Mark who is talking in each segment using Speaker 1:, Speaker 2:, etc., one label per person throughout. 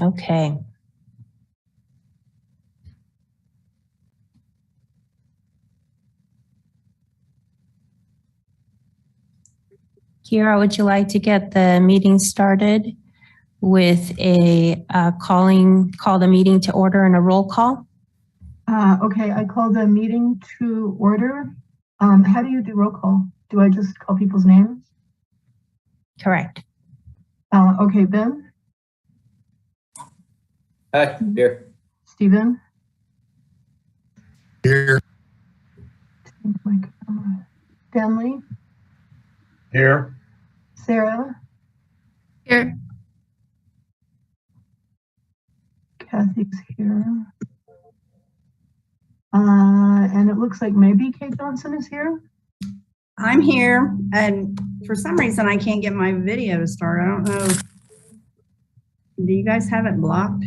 Speaker 1: Okay. Kira, would you like to get the meeting started with a call the meeting to order and a roll call?
Speaker 2: Okay, I call the meeting to order. How do you do roll call? Do I just call people's names?
Speaker 1: Correct.
Speaker 2: Okay, Ben?
Speaker 3: Hi, here.
Speaker 2: Stephen?
Speaker 4: Here.
Speaker 2: Stanley?
Speaker 4: Here.
Speaker 2: Sarah?
Speaker 5: Here.
Speaker 2: Kathy's here. And it looks like maybe Kate Johnson is here.
Speaker 5: I'm here, and for some reason I can't get my video to start. I don't know. Do you guys have it blocked?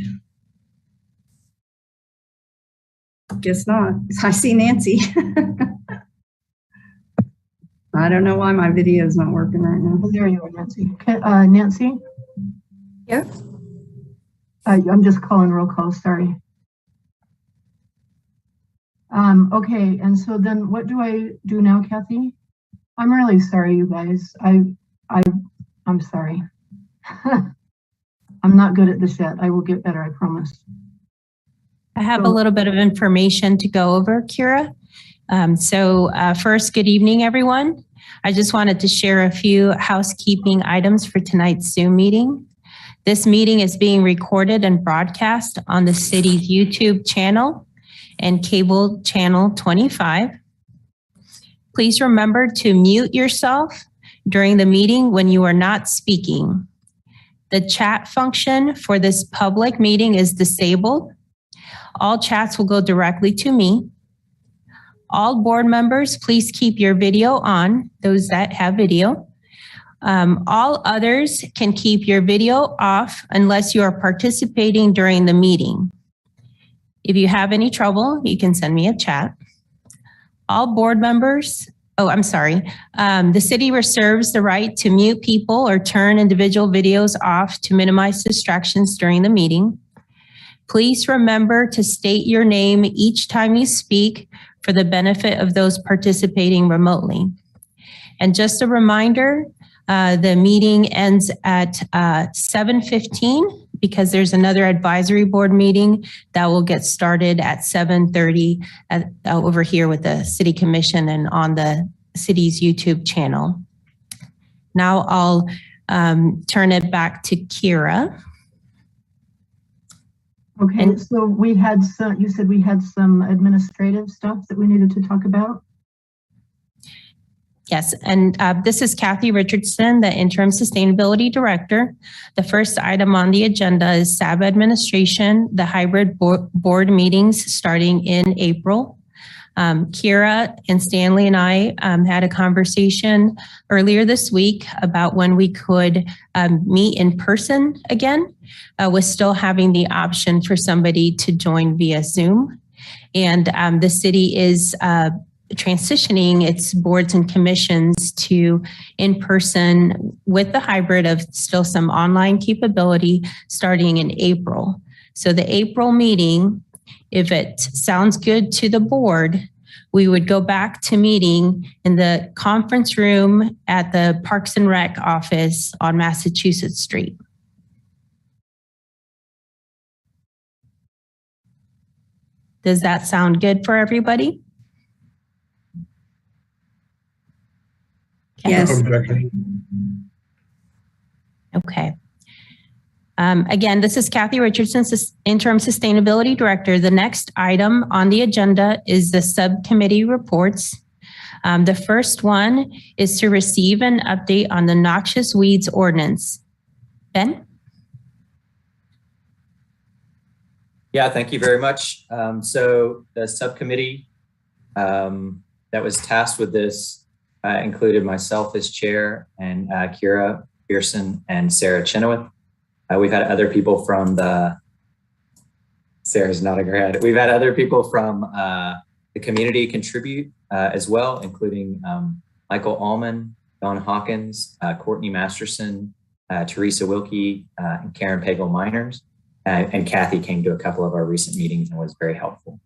Speaker 5: Guess not. I see Nancy. I don't know why my video is not working right now.
Speaker 2: Oh, there you are, Nancy. Nancy?
Speaker 5: Yeah.
Speaker 2: I'm just calling roll call, sorry. Okay, and so then what do I do now, Kathy? I'm really sorry, you guys. I'm sorry. I'm not good at this yet. I will get better, I promise.
Speaker 1: I have a little bit of information to go over, Kira. First, good evening, everyone. I just wanted to share a few housekeeping items for tonight's Zoom meeting. This meeting is being recorded and broadcast on the city's YouTube channel and cable channel 25. Please remember to mute yourself during the meeting when you are not speaking. The chat function for this public meeting is disabled. All chats will go directly to me. All board members, please keep your video on, those that have video. All others can keep your video off unless you are participating during the meeting. If you have any trouble, you can send me a chat. All board members, the city reserves the right to mute people or turn individual videos off to minimize distractions during the meeting. Please remember to state your name each time you speak for the benefit of those participating remotely. And just a reminder, the meeting ends at 7:15 because there's another advisory board meeting that will get started at 7:30 over here with the City Commission and on the city's YouTube channel. Now I'll turn it back to Kira.
Speaker 2: Okay, and so we had some, you said we had some administrative stuff that we needed to talk about?
Speaker 1: Yes, and this is Kathy Richardson, the Interim Sustainability Director. The first item on the agenda is SAB administration, the hybrid board meetings starting in April. Kira and Stanley and I had a conversation earlier this week about when we could meet in person again, with still having the option for somebody to join via Zoom. And the city is transitioning its boards and commissions to in-person with the hybrid of still some online capability starting in April. So the April meeting, if it sounds good to the board, we would go back to meeting in the conference room at the Parks and Rec office on Massachusetts Street. Does that sound good for everybody?
Speaker 5: Yes.
Speaker 1: Okay. Again, this is Kathy Richardson, Interim Sustainability Director. The next item on the agenda is the subcommittee reports. The first one is to receive an update on the noxious weeds ordinance. Ben?
Speaker 3: Yeah, thank you very much. So the subcommittee that was tasked with this included myself as chair and Kira Pearson and Sarah Chenoweth. We've had other people from Sarah's nodding her head. We've had other people from the community contribute as well, including Michael Allman, Don Hawkins, Courtney Masterson, Teresa Wilkie, and Karen Pagel Miners. and Kathy came to a couple of our recent meetings and was very helpful.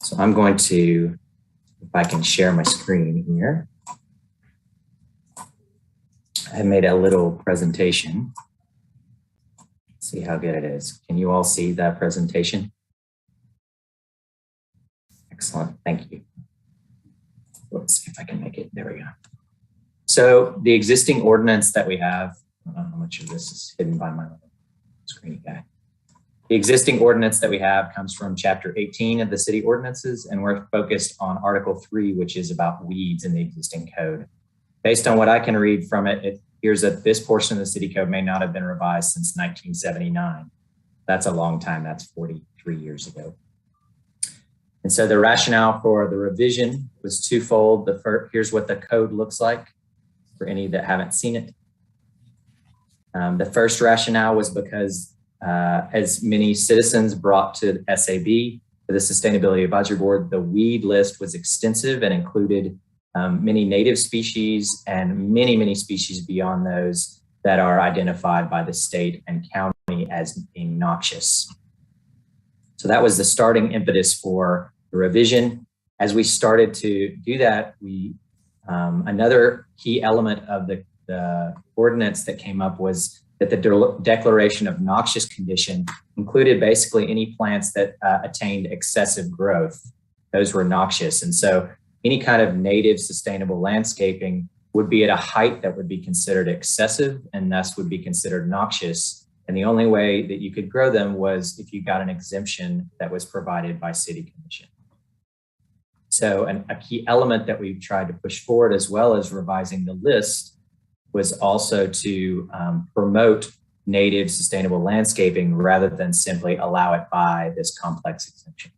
Speaker 3: So I'm going to, if I can share my screen here. I made a little presentation. Let's see how good it is. Can you all see that presentation? Excellent, thank you. Let's see if I can make it, there we go. So the existing ordinance that we have, I don't know how much of this is hidden by my screen guy. The existing ordinance that we have comes from Chapter 18 of the city ordinances, and we're focused on Article 3, which is about weeds in the existing code. Based on what I can read from it, it appears that this portion of the city code may not have been revised since 1979. That's a long time, that's 43 years ago. And so the rationale for the revision was twofold. Here's what the code looks like for any that haven't seen it. The first rationale was because as many citizens brought to SAB, to the Sustainability Advisory Board, the weed list was extensive and included many native species and many species beyond those that are identified by the state and county as being noxious. So that was the starting impetus for the revision. As we started to do that, another key element of the ordinance that came up was that the declaration of noxious condition included basically any plants that attained excessive growth. Those were noxious. And so any kind of native sustainable landscaping would be at a height that would be considered excessive and thus would be considered noxious. And the only way that you could grow them was if you got an exemption that was provided by City Commission. So a key element that we've tried to push forward, as well as revising the list, was also to promote native sustainable landscaping rather than simply allow it by this complex exemption.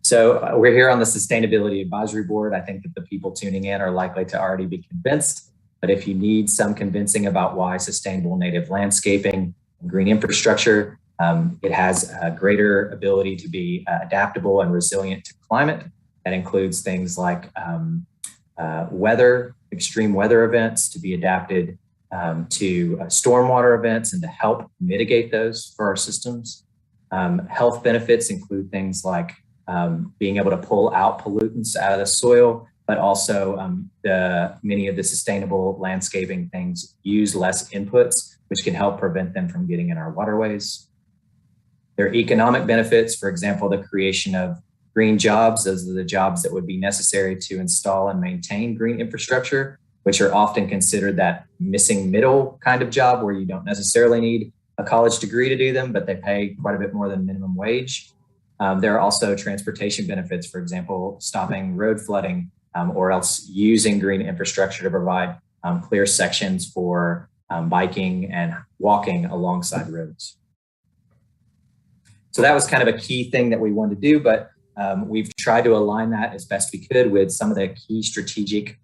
Speaker 3: So we're here on the Sustainability Advisory Board. I think that the people tuning in are likely to already be convinced, but if you need some convincing about why sustainable native landscaping and green infrastructure, it has a greater ability to be adaptable and resilient to climate. That includes things like extreme weather events, to be adapted to stormwater events and to help mitigate those for our systems. Health benefits include things like being able to pull out pollutants out of the soil, but also many of the sustainable landscaping things use less inputs, which can help prevent them from getting in our waterways. There are economic benefits, for example, the creation of green jobs. Those are the jobs that would be necessary to install and maintain green infrastructure, which are often considered that missing middle kind of job where you don't necessarily need a college degree to do them, but they pay quite a bit more than minimum wage. There are also transportation benefits, for example, stopping road flooding or else using green infrastructure to provide clear sections for biking and walking alongside roads. So that was kind of a key thing that we wanted to do, but we've tried to align that as best we could with some of the key strategic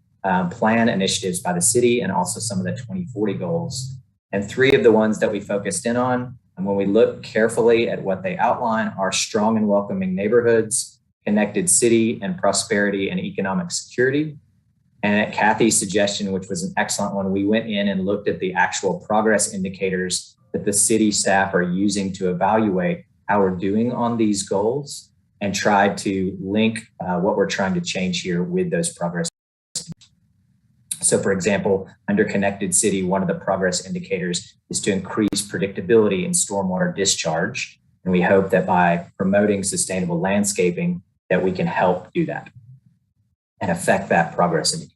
Speaker 3: plan initiatives by the city and also some of the 2040 goals. And three of the ones that we focused in on, and when we look carefully at what they outline, are strong and welcoming neighborhoods, connected city, and prosperity and economic security. And at Kathy's suggestion, which was an excellent one, we went in and looked at the actual progress indicators that the city staff are using to evaluate how we're doing on these goals and tried to link what we're trying to change here with those progress. So for example, under connected city, one of the progress indicators is to increase predictability in stormwater discharge. And we hope that by promoting sustainable landscaping, that we can help do that and affect that progress indicator.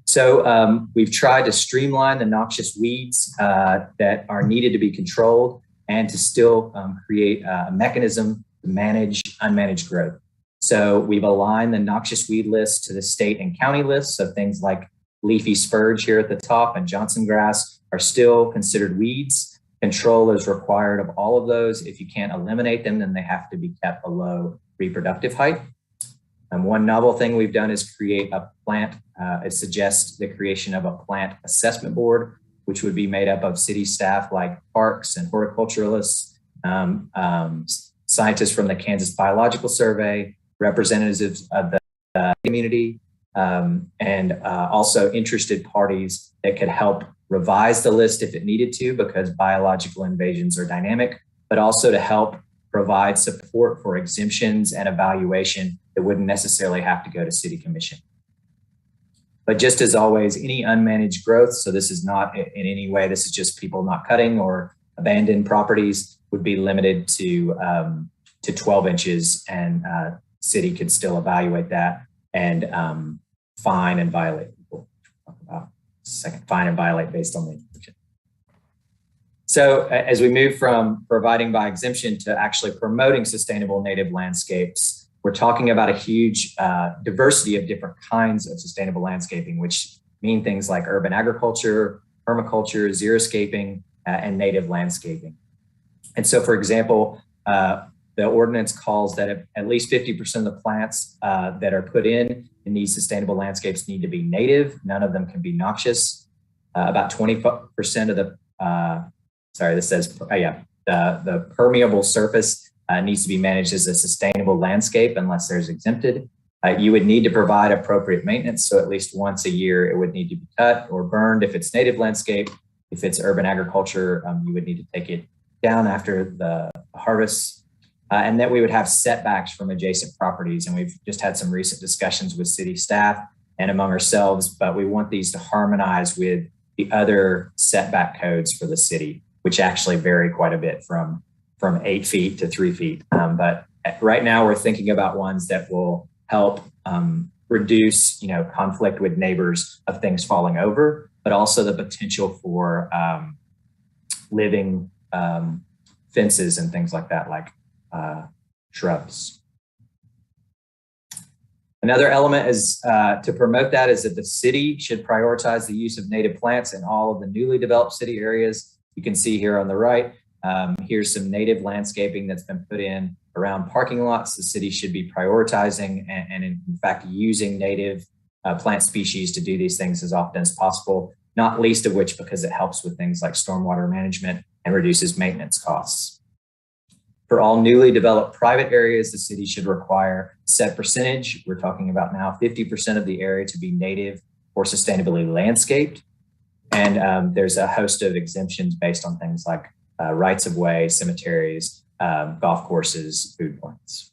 Speaker 3: So we've tried to streamline the noxious weeds that are needed to be controlled and to still create a mechanism to manage unmanaged growth. So we've aligned the noxious weed list to the state and county lists. So things like leafy spurge here at the top and Johnson grass are still considered weeds. Control is required of all of those. If you can't eliminate them, then they have to be kept below reproductive height. And one novel thing we've done is create a plant, it suggests the creation of a plant assessment board, which would be made up of city staff like parks and horticulturalists, scientists from the Kansas Biological Survey, representatives of the community, and also interested parties that could help revise the list if it needed to, because biological invasions are dynamic, but also to help provide support for exemptions and evaluation that wouldn't necessarily have to go to City Commission. But just as always, any unmanaged growth, so this is not in any way, this is just people not cutting or abandoned properties, would be limited to 12 inches, and city could still evaluate that and fine and violate people. Talk about fine and violate based on the exemption. So as we move from providing by exemption to actually promoting sustainable native landscapes, we're talking about a huge diversity of different kinds of sustainable landscaping, which mean things like urban agriculture, permaculture, xeriscaping, and native landscaping. And so, for example, the ordinance calls that at least 50% of the plants that are put in these sustainable landscapes need to be native. None of them can be noxious. About 20% of the, this says, the permeable surface needs to be managed as a sustainable landscape unless there's exempted. You would need to provide appropriate maintenance. So at least once a year, it would need to be cut or burned if it's native landscape. If it's urban agriculture, you would need to take it down after the harvest. And that we would have setbacks from adjacent properties. And we've just had some recent discussions with city staff and among ourselves, but we want these to harmonize with the other setback codes for the city, which actually vary quite a bit from 8 feet to 3 feet. But right now we're thinking about ones that will help reduce, conflict with neighbors of things falling over, but also the potential for living fences and things like that, like shrubs. Another element is to promote that is that the city should prioritize the use of native plants in all of the newly developed city areas. You can see here on the right, here's some native landscaping that's been put in around parking lots. The city should be prioritizing and in fact using native plant species to do these things as often as possible, not least of which because it helps with things like stormwater management and reduces maintenance costs. For all newly developed private areas, the city should require a set percentage. We're talking about now 50% of the area to be native or sustainably landscaped. And there's a host of exemptions based on things like rights of way, cemeteries, golf courses, food plants.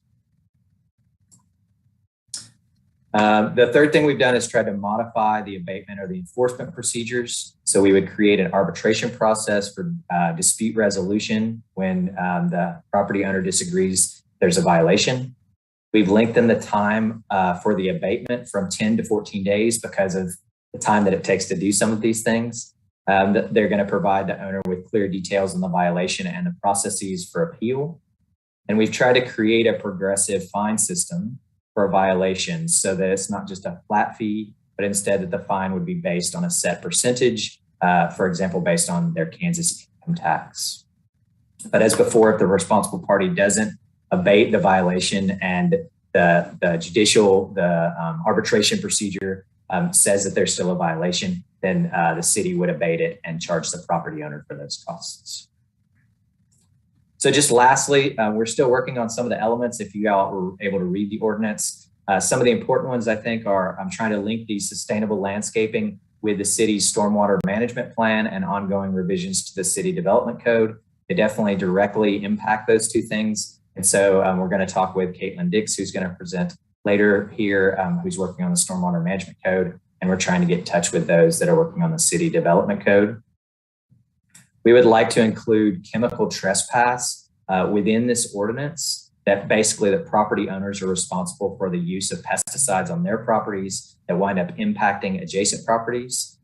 Speaker 3: The third thing we've done is try to modify the abatement or the enforcement procedures. So we would create an arbitration process for dispute resolution when the property owner disagrees there's a violation. We've lengthened the time for the abatement from 10 to 14 days because of the time that it takes to do some of these things. They're going to provide the owner with clear details on the violation and the processes for appeal. And we've tried to create a progressive fine system for violations so that it's not just a flat fee, but instead that the fine would be based on a set percentage, for example, based on their Kansas income tax. But as before, if the responsible party doesn't abate the violation and the arbitration procedure says that there's still a violation, then the city would abate it and charge the property owner for those costs. So just lastly, we're still working on some of the elements. If you all were able to read the ordinance, some of the important ones I think are, I'm trying to link the sustainable landscaping with the city's stormwater management plan and ongoing revisions to the city development code. They definitely directly impact those two things. And so we're going to talk with Caitlin Dix, who's going to present later here, who's working on the stormwater management code. And we're trying to get in touch with those that are working on the city development code. We would like to include chemical trespass within this ordinance, that basically the property owners are responsible for the use of pesticides on their properties that wind up impacting adjacent properties.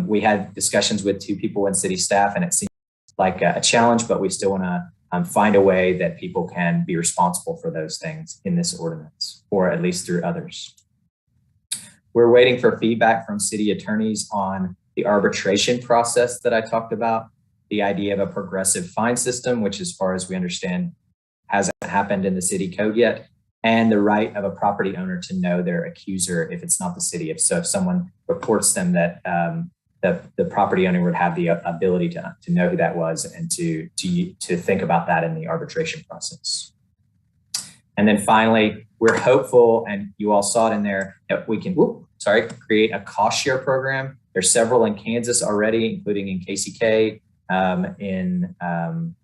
Speaker 3: We had discussions with 2 people in city staff, and it seems like a challenge, but we still want to find a way that people can be responsible for those things in this ordinance, or at least through others. We're waiting for feedback from city attorneys on the arbitration process that I talked about, the idea of a progressive fine system, which as far as we understand hasn't happened in the city code yet, and the right of a property owner to know their accuser if it's not the city. If someone reports them, that the property owner would have the ability to know who that was and to think about that in the arbitration process. And then finally, we're hopeful, and you all saw it in there, that we can create a cost share program There's several in Kansas already, including in KCK, in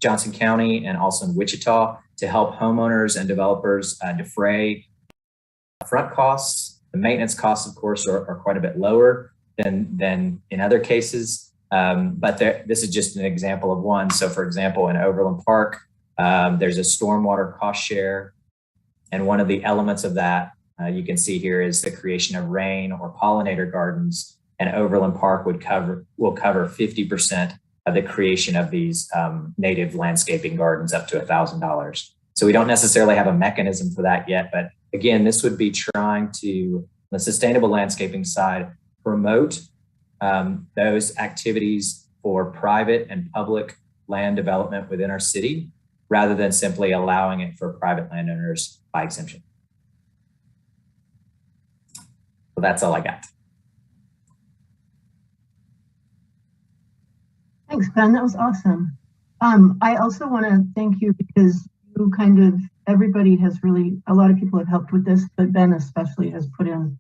Speaker 3: Johnson County, and also in Wichita, to help homeowners and developers defray upfront costs. The maintenance costs, of course, are quite a bit lower than in other cases. But this is just an example of one. So for example, in Overland Park, there's a stormwater cost share. And one of the elements of that you can see here is the creation of rain or pollinator gardens. And Overland Park will cover 50% of the creation of these native landscaping gardens up to $1,000. So we don't necessarily have a mechanism for that yet. But again, this would be trying to, on the sustainable landscaping side, promote those activities for private and public land development within our city, rather than simply allowing it for private landowners by exemption. So that's all I got.
Speaker 2: Thanks, Ben. That was awesome. I also want to thank you because you everybody has really, a lot of people have helped with this, but Ben especially has put in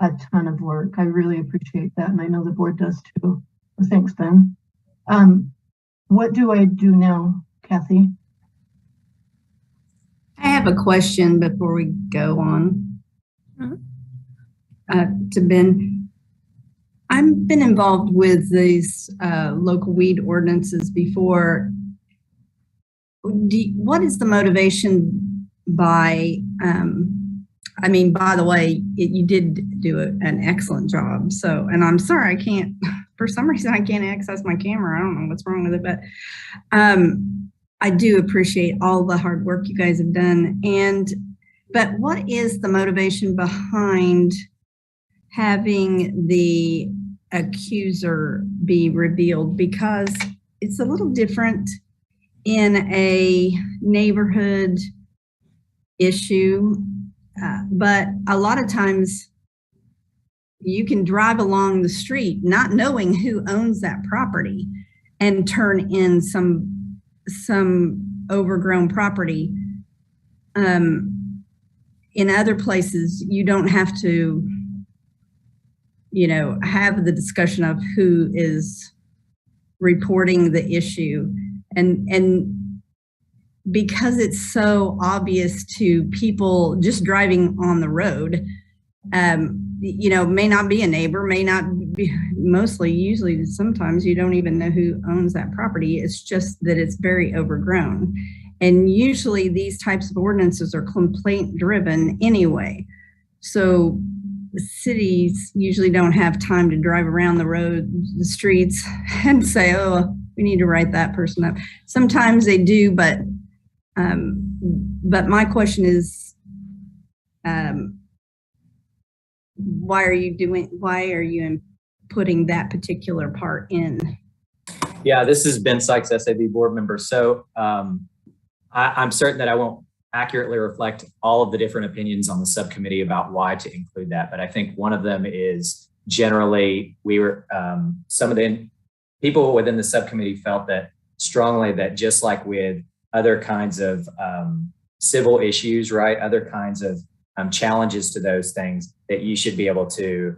Speaker 2: a ton of work. I really appreciate that. And I know the board does too. So thanks, Ben. What do I do now, Kathy?
Speaker 5: I have a question before we go on. To Ben. I've been involved with these local weed ordinances before. What is the motivation by, I mean, by the way, you did do an excellent job. So, and I'm sorry, I can't, for some reason, I can't access my camera. I don't know what's wrong with it, but I do appreciate all the hard work you guys have done. But what is the motivation behind having the accuser be revealed? Because it's a little different in a neighborhood issue, but a lot of times you can drive along the street not knowing who owns that property and turn in some overgrown property. In other places, you don't have to, have the discussion of who is reporting the issue. And because it's so obvious to people just driving on the road, may not be a neighbor, may not be, usually sometimes you don't even know who owns that property. It's just that it's very overgrown. And usually these types of ordinances are complaint driven anyway. So the cities usually don't have time to drive around the streets and say, oh, we need to write that person up. Sometimes they do, but my question is, why are you putting that particular part in?
Speaker 3: Yeah, this is Ben Sikes, SAB board member. So I'm certain that I won't accurately reflect all of the different opinions on the subcommittee about why to include that. But I think one of them is generally some of the people within the subcommittee felt that strongly that just like with other kinds of civil issues, right, other kinds of challenges to those things, that you should be able to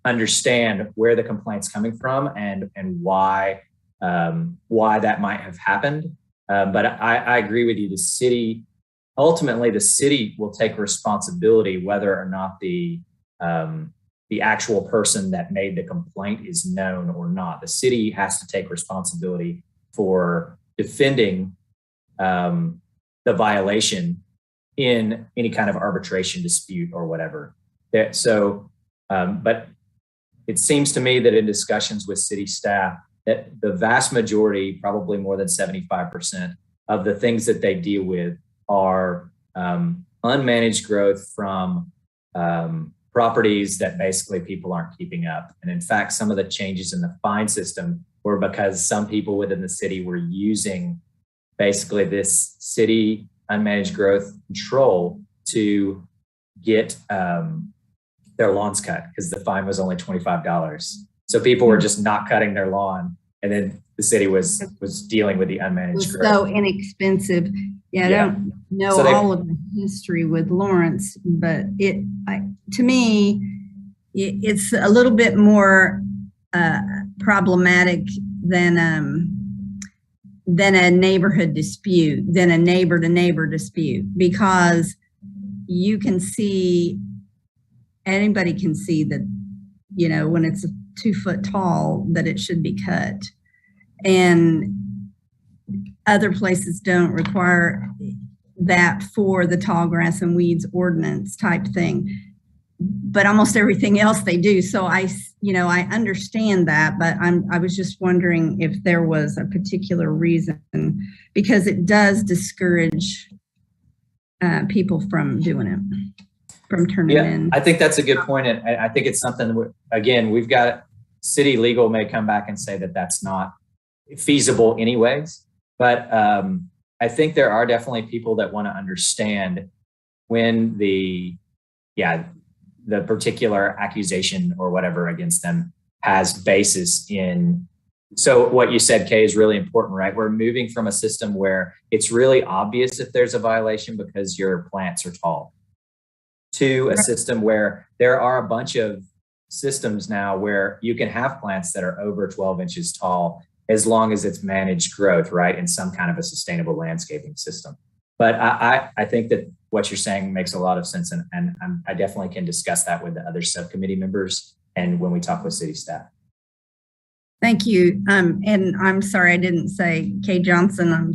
Speaker 3: understand where the complaint's coming from and why that might have happened. But I agree with you. Ultimately, the city will take responsibility whether or not the actual person that made the complaint is known or not. The city has to take responsibility for defending the violation in any kind of arbitration dispute or whatever. But it seems to me that in discussions with city staff, that the vast majority, probably more than 75% of the things that they deal with are unmanaged growth from properties that basically people aren't keeping up. And in fact, some of the changes in the fine system were because some people within the city were using basically this city unmanaged growth control to get their lawns cut because the fine was only $25. So people were just not cutting their lawn, and then the city was dealing with the unmanaged growth.
Speaker 5: So inexpensive. Yeah, I don't know all of the history with Lawrence, but to me, it's a little bit more problematic than a neighborhood dispute, than a neighbor to neighbor dispute, because you can see, anybody can see that, you know, when it's 2 foot tall, that it should be cut. And other places don't require that for the tall grass and weeds ordinance type thing, but almost everything else they do. So I understand that, but I was just wondering if there was a particular reason, because it does discourage people from doing it, from turning in.
Speaker 3: I think that's a good point. And I think it's something, again, we've got city legal may come back and say that that's not feasible anyways. But I think there are definitely people that want to understand when the particular accusation or whatever against them has basis in. So what you said, Kay, is really important, right? We're moving from a system where it's really obvious if there's a violation because your plants are tall, to a system where there are a bunch of systems now where you can have plants that are over 12 inches tall as long as it's managed growth, right? In some kind of a sustainable landscaping system. But I think that what you're saying makes a lot of sense. And I definitely can discuss that with the other subcommittee members and when we talk with city staff.
Speaker 5: Thank you. And I'm sorry, I didn't say Kay Johnson, I'm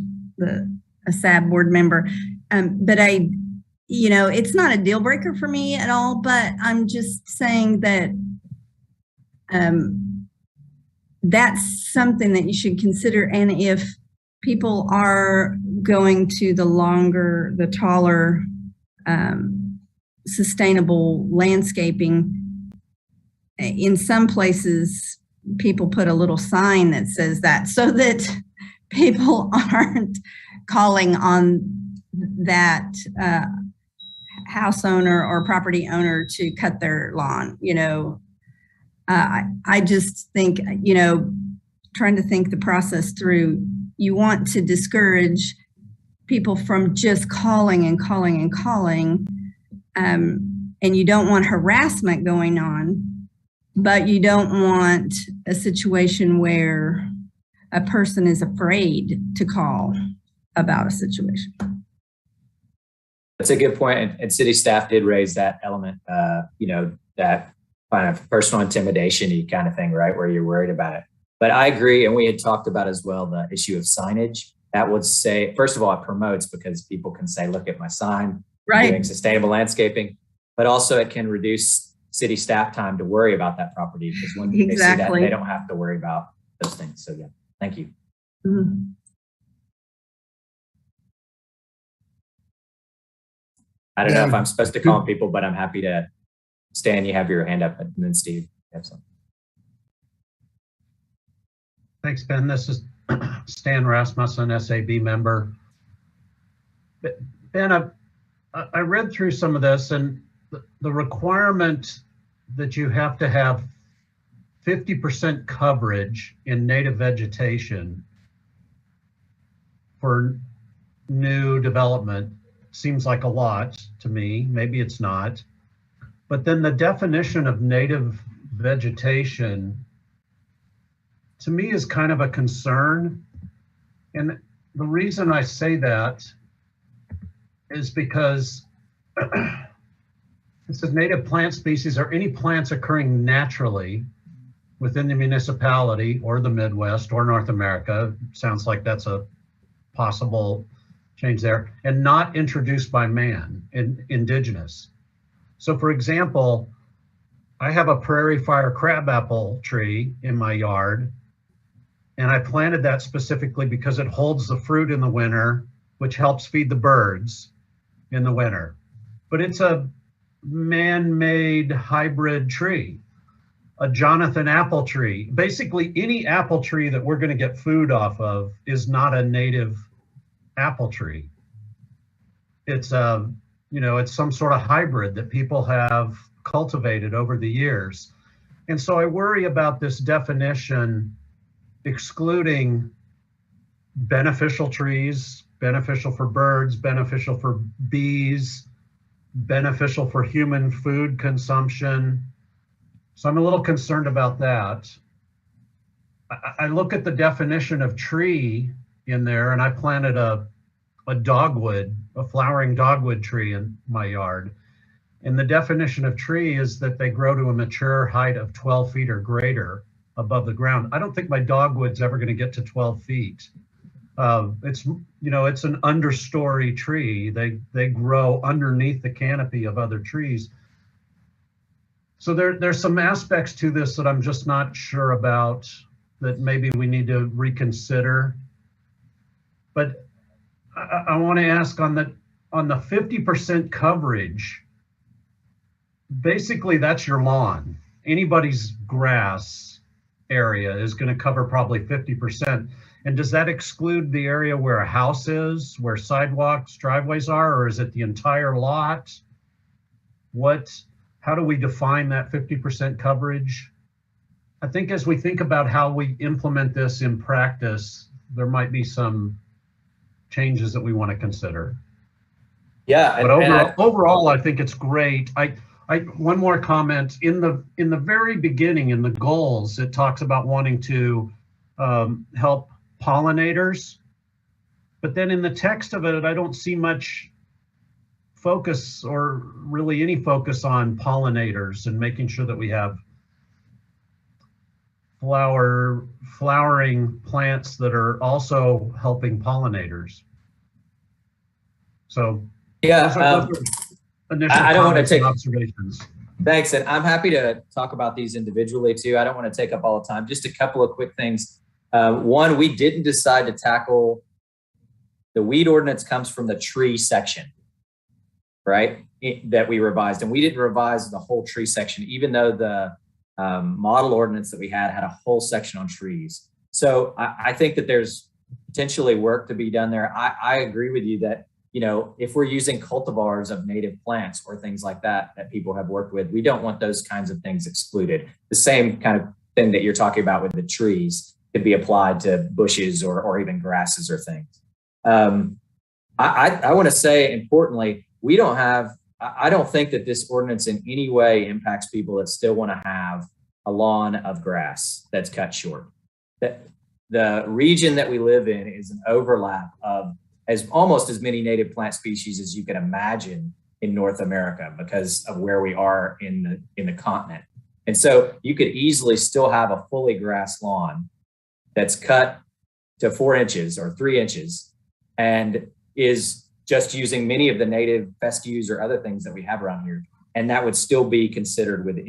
Speaker 5: a SAB board member. But it's not a deal breaker for me at all, but I'm just saying that that's something that you should consider. And if people are going to the taller, sustainable landscaping, in some places, people put a little sign that says that so that people aren't calling on that house owner or property owner to cut their lawn. I just think, trying to think the process through, you want to discourage people from just calling and calling and calling, and you don't want harassment going on, but you don't want a situation where a person is afraid to call about a situation.
Speaker 3: That's a good point. And city staff did raise that element, that kind of personal intimidation-y kind of thing, right? Where you're worried about it. But I agree. And we had talked about as well, the issue of signage that would say, first of all, it promotes because people can say, look at my sign,
Speaker 5: right,
Speaker 3: doing sustainable landscaping, but also it can reduce city staff time to worry about that property because when they see that, they don't have to worry about those things. So yeah, thank you.
Speaker 5: Mm-hmm.
Speaker 3: I don't know if I'm supposed to call on people, but I'm happy to. Stan, you have your hand up, and then Steve, you have something.
Speaker 4: Thanks, Ben. This is Stan Rasmussen, SAB member. Ben, I read through some of this, and the requirement that you have to have 50% coverage in native vegetation for new development seems like a lot to me. Maybe it's not. But then the definition of native vegetation to me is kind of a concern. And the reason I say that is because it says native plant species are any plants occurring naturally within the municipality or the Midwest or North America. Sounds like that's a possible change there, and not introduced by man, indigenous. So for example, I have a prairie fire crabapple tree in my yard, and I planted that specifically because it holds the fruit in the winter, which helps feed the birds in the winter. But it's a man-made hybrid tree, a Jonathan apple tree. Basically, any apple tree that we're going to get food off of is not a native apple tree. It's it's some sort of hybrid that people have cultivated over the years. And so I worry about this definition excluding beneficial trees, beneficial for birds, beneficial for bees, beneficial for human food consumption. So I'm a little concerned about that. I look at the definition of tree in there, and I planted a dogwood, a flowering dogwood tree in my yard. And the definition of tree is that they grow to a mature height of 12 feet or greater above the ground. I don't think my dogwood's ever going to get to 12 feet. It's, you know, it's an understory tree. They grow underneath the canopy of other trees. So there's some aspects to this that I'm just not sure about, that maybe we need to reconsider. But I want to ask on the 50% coverage, basically that's your lawn. Anybody's grass area is going to cover probably 50%. And does that exclude the area where a house is, where sidewalks, driveways are, or is it the entire lot? How do we define that 50% coverage? I think as we think about how we implement this in practice, there might be some changes that we want to consider.
Speaker 3: Yeah,
Speaker 4: but overall, I think it's great. One more comment. In the very beginning, in the goals, it talks about wanting to help pollinators, but then in the text of it, I don't see much focus, or really any focus, on pollinators and making sure that we have flowering plants that are also helping pollinators. So
Speaker 3: yeah,
Speaker 4: those are initial
Speaker 3: I don't want to take
Speaker 4: observations.
Speaker 3: Thanks, and I'm happy to talk about these individually too. I don't want to take up all the time. Just a couple of quick things. One, we didn't decide to tackle the weed ordinance. Comes from the tree section, right? That we revised, and we didn't revise the whole tree section, even though the model ordinance that we had a whole section on trees. So I think that there's potentially work to be done there. I agree with you that, you know, if we're using cultivars of native plants or things like that people have worked with, we don't want those kinds of things excluded. The same kind of thing that you're talking about with the trees could be applied to bushes or even grasses or things. I want to say, importantly, I don't think that this ordinance in any way impacts people that still want to have a lawn of grass that's cut short. That the region that we live in is an overlap of almost as many native plant species as you can imagine in North America, because of where we are in the continent. And so you could easily still have a fully grass lawn that's cut to 4 inches or 3 inches and is just using many of the native fescues or other things that we have around here. And that would still be considered that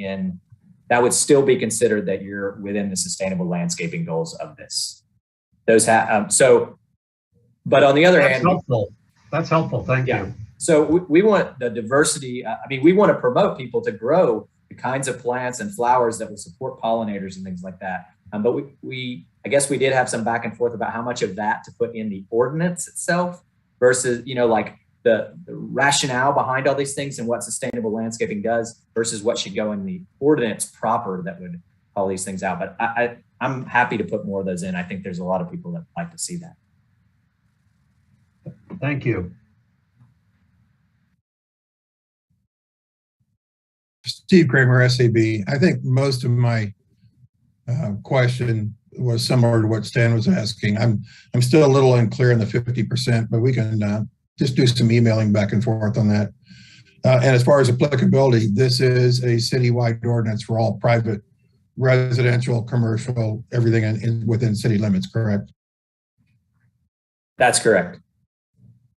Speaker 3: you're within the sustainable landscaping goals of this. But on the other hand,
Speaker 4: that's helpful. Thank you.
Speaker 3: So we want the diversity. We want to promote people to grow the kinds of plants and flowers that will support pollinators and things like that. But I guess we did have some back and forth about how much of that to put in the ordinance itself versus, you know, like the rationale behind all these things and what sustainable landscaping does versus what should go in the ordinance proper that would call these things out. But I'm happy to put more of those in. I think there's a lot of people that like to see that.
Speaker 4: Thank you.
Speaker 6: Steve Kramer, SAB. I think most of my question was similar to what Stan was asking. I'm still a little unclear on the 50%, but we can just do some emailing back and forth on that. And as far as applicability, this is a citywide ordinance for all private, residential, commercial, everything within city limits, correct?
Speaker 3: That's correct.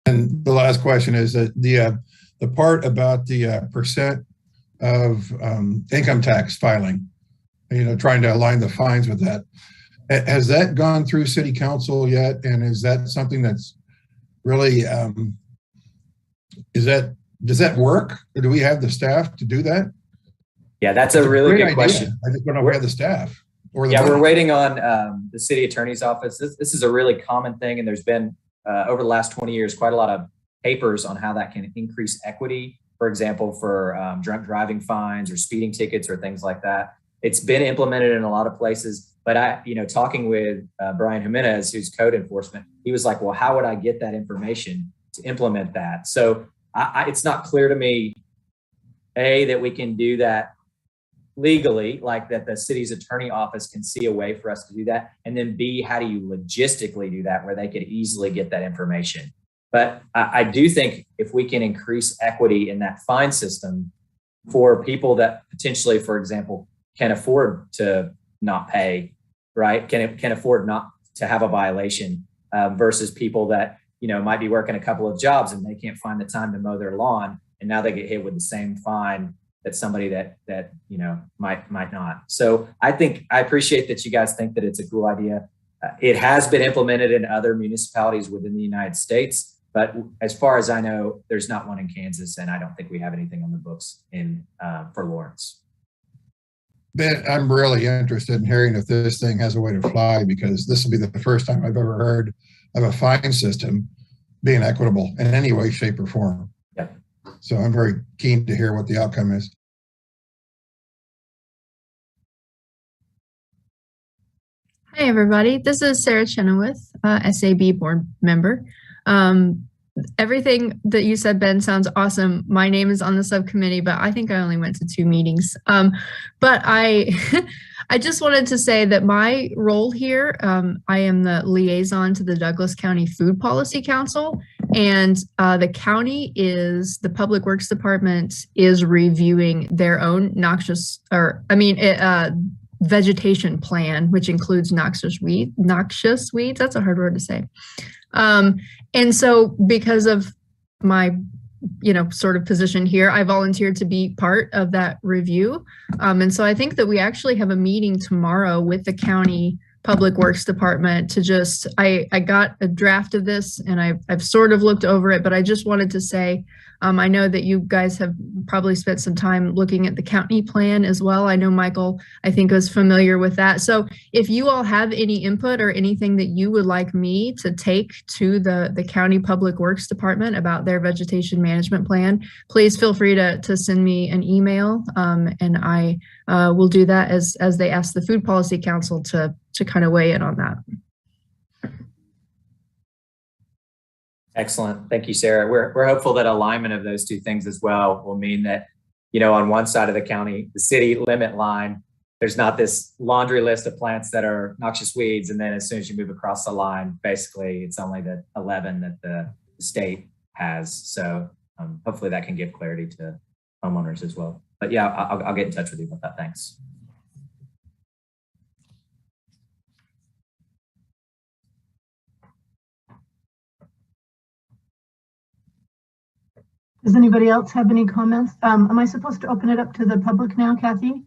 Speaker 6: And the last question is that the part about the percent of income tax filing, you know, trying to align the fines with that. Has that gone through city council yet? And is that something that's really, does that work? Or do we have the staff to do that?
Speaker 3: Yeah, that's a really good question.
Speaker 6: I just don't know if we have the staff.
Speaker 3: We're waiting on the city attorney's office. This is a really common thing. And there's been, over the last 20 years, quite a lot of papers on how that can increase equity. For example, for drunk driving fines or speeding tickets or things like that. It's been implemented in a lot of places, but talking with Brian Jimenez, who's code enforcement, he was like, well, how would I get that information to implement that? So it's not clear to me, A, that we can do that legally, like that the city's attorney office can see a way for us to do that? And then B, how do you logistically do that where they could easily get that information? But I do think if we can increase equity in that fine system for people that potentially, for example, can afford to not pay, right? Can afford not to have a violation versus people that, you know, might be working a couple of jobs and they can't find the time to mow their lawn. And now they get hit with the same fine that somebody that you know, might not. So I appreciate that you guys think that it's a cool idea. It has been implemented in other municipalities within the United States, but as far as I know, there's not one in Kansas, and I don't think we have anything on the books for Lawrence.
Speaker 6: Ben, I'm really interested in hearing if this thing has a way to fly, because this will be the first time I've ever heard of a fine system being equitable in any way, shape, or form.
Speaker 3: Yeah.
Speaker 6: So I'm very keen to hear what the outcome is.
Speaker 7: Hi, everybody. This is Sarah Chenoweth, SAB board member. Everything that you said, Ben, sounds awesome. My name is on the subcommittee, but I think I only went to 2 meetings. But I just wanted to say that my role here, I am the liaison to the Douglas County Food Policy Council, and the county the Public Works Department is reviewing their own vegetation plan, which includes noxious weeds. That's a hard word to say. And so because of my, sort of position here, I volunteered to be part of that review. And so I think that we actually have a meeting tomorrow with the county Public Works Department to I got a draft of this and I've sort of looked over it, but I just wanted to say, I know that you guys have probably spent some time looking at the county plan as well. I know Michael, I think, was familiar with that. So if you all have any input or anything that you would like me to take to the county Public Works Department about their vegetation management plan, please feel free to send me an email, and I will do that as they ask the Food Policy Council to kind of weigh in on that.
Speaker 3: Excellent. Thank you, Sarah. We're hopeful that alignment of those two things as well will mean that, on one side of the county, the city limit line, there's not this laundry list of plants that are noxious weeds. And then as soon as you move across the line, basically it's only the 11 that the state has. So hopefully that can give clarity to homeowners as well. But yeah, I'll get in touch with you about that. Thanks.
Speaker 2: Does anybody else have any comments? Am I supposed to open it up to the public now, Kathy?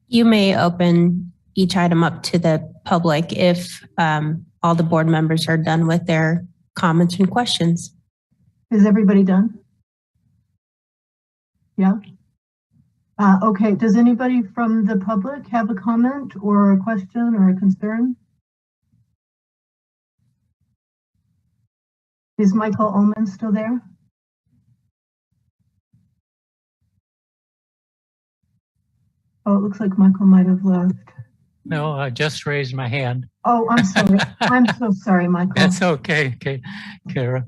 Speaker 1: You may open each item up to the public if all the board members are done with their comments and questions.
Speaker 2: Is everybody done? Yeah. Okay. Does anybody from the public have a comment or a question or a concern? Is Michael Ullman still there? Oh, it looks like Michael might have left.
Speaker 8: No, I just raised my hand.
Speaker 2: Oh, I'm sorry. I'm so sorry, Michael.
Speaker 8: That's okay, Kara.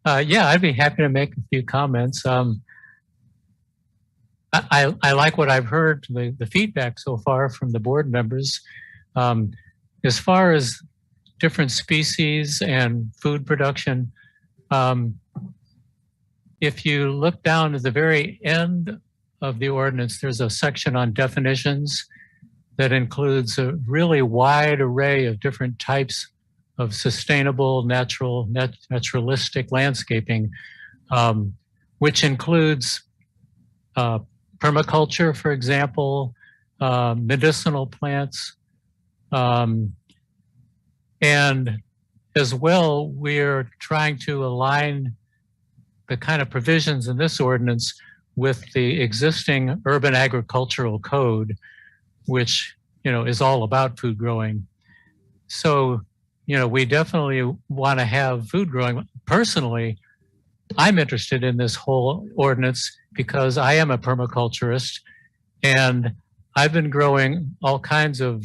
Speaker 8: Yeah, I'd be happy to make a few comments. I like what I've heard, the feedback so far from the board members. As far as different species and food production, if you look down at the very end of the ordinance, there's a section on definitions that includes a really wide array of different types of sustainable, naturalistic landscaping, which includes permaculture, for example, medicinal plants, and as well, we're trying to align the kind of provisions in this ordinance with the existing urban agricultural code, which, is all about food growing. So, we definitely want to have food growing. Personally, I'm interested in this whole ordinance because I am a permaculturist and I've been growing all kinds of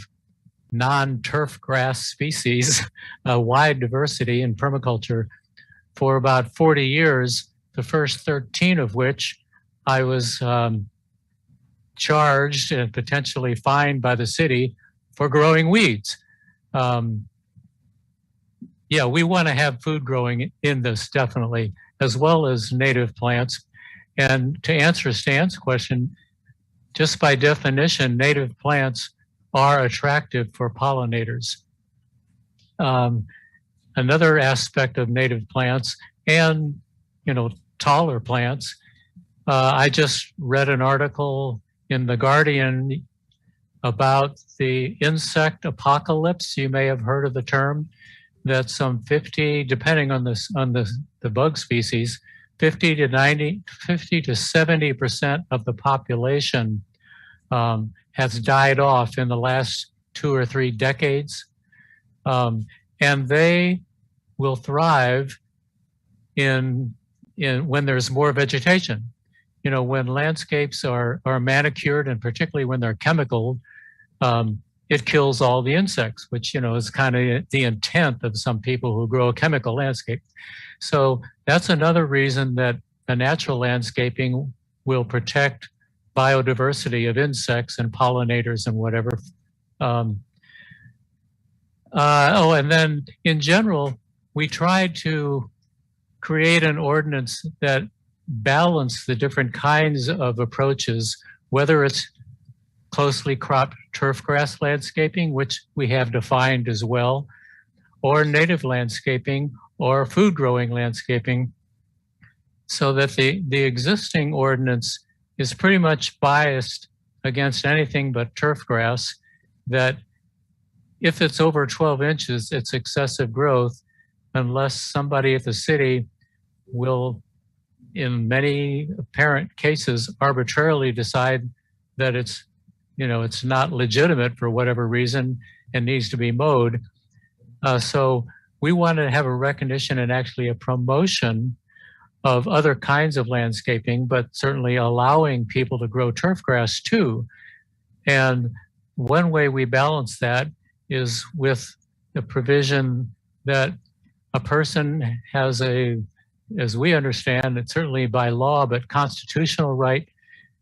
Speaker 8: non-turf grass species, a wide diversity in permaculture for about 40 years, the first 13 of which I was charged and potentially fined by the city for growing weeds. Yeah, we want to have food growing in this definitely, as well as native plants. And to answer Stan's question, just by definition, native plants are attractive for pollinators. Another aspect of native plants and, taller plants, I just read an article in The Guardian about the insect apocalypse. You may have heard of the term, that some 50, depending on the bug species, 50 to 70% of the population has died off in the last 2 or 3 decades. And they will thrive in when there's more vegetation. When landscapes are manicured, and particularly when they're chemical, it kills all the insects, which, is kind of the intent of some people who grow a chemical landscape. So that's another reason that a natural landscaping will protect biodiversity of insects and pollinators and whatever. And then in general, we tried to create an ordinance that balanced the different kinds of approaches, whether it's closely cropped turf grass landscaping, which we have defined as well, or native landscaping or food growing landscaping, so that the existing ordinance is pretty much biased against anything but turf grass, that if it's over 12 inches, it's excessive growth, unless somebody at the city will, in many apparent cases, arbitrarily decide that it's not legitimate for whatever reason and needs to be mowed. So we want to have a recognition and actually a promotion of other kinds of landscaping, but certainly allowing people to grow turf grass too. And one way we balance that is with the provision that a person has as we understand it, certainly by law, but constitutional right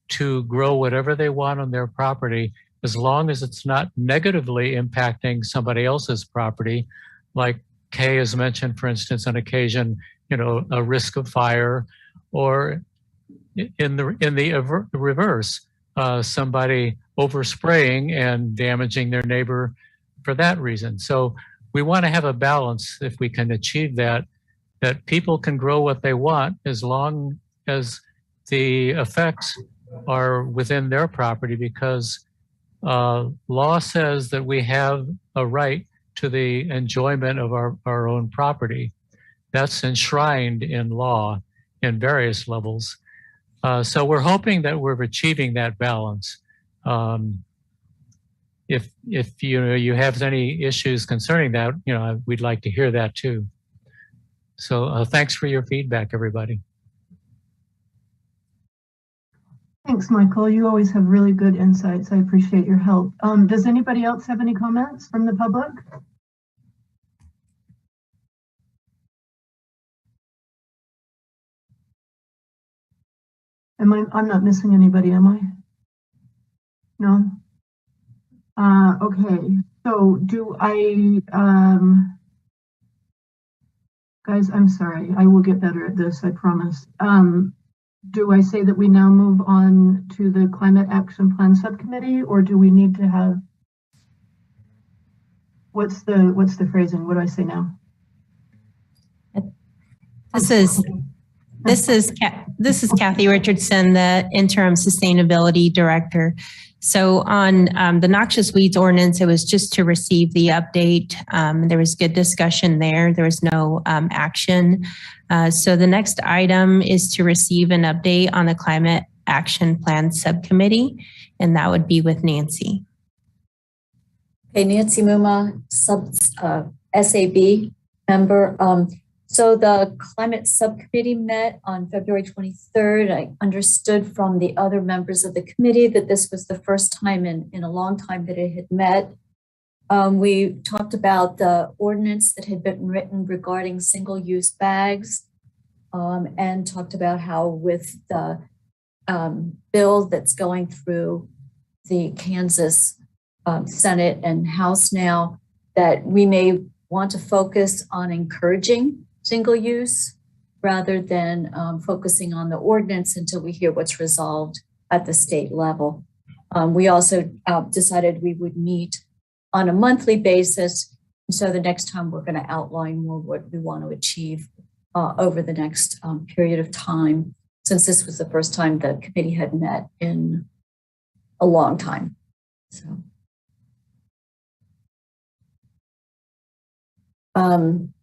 Speaker 8: to grow whatever they want on their property, as long as it's not negatively impacting somebody else's property. Like Kay has mentioned, for instance, on occasion, a risk of fire, or in the reverse, somebody overspraying and damaging their neighbor for that reason. So we want to have a balance, if we can achieve that people can grow what they want as long as the effects are within their property, because law says that we have a right to the enjoyment of our own property. That's enshrined in law in various levels. So we're hoping that we're achieving that balance. If you have any issues concerning that, we'd like to hear that too. So thanks for your feedback, everybody.
Speaker 2: Thanks, Michael. You always have really good insights. I appreciate your help. Does anybody else have any comments from the public? I'm not missing anybody, am I? No? Okay, so do I, guys, I'm sorry, I will get better at this, I promise. Do I say that we now move on to the Climate Action Plan Subcommittee, or do we need to have, what's the phrasing? What do I say now?
Speaker 1: This is Kathy Richardson, the Interim Sustainability Director. So on the noxious weeds ordinance, it was just to receive the update. There was good discussion there. There was no action. So the next item is to receive an update on the Climate Action Plan Subcommittee, and that would be with Nancy.
Speaker 9: Okay, Nancy Muma, SAB member. So the Climate Subcommittee met on February 23rd. I understood from the other members of the committee that this was the first time in a long time that it had met. We talked about the ordinance that had been written regarding single-use bags, and talked about how with the bill that's going through the Kansas Senate and House now, that we may want to focus on encouraging single use rather than focusing on the ordinance until we hear what's resolved at the state level. We also decided we would meet on a monthly basis. So the next time we're going to outline more what we want to achieve over the next period of time, since this was the first time the committee had met in a long time. So,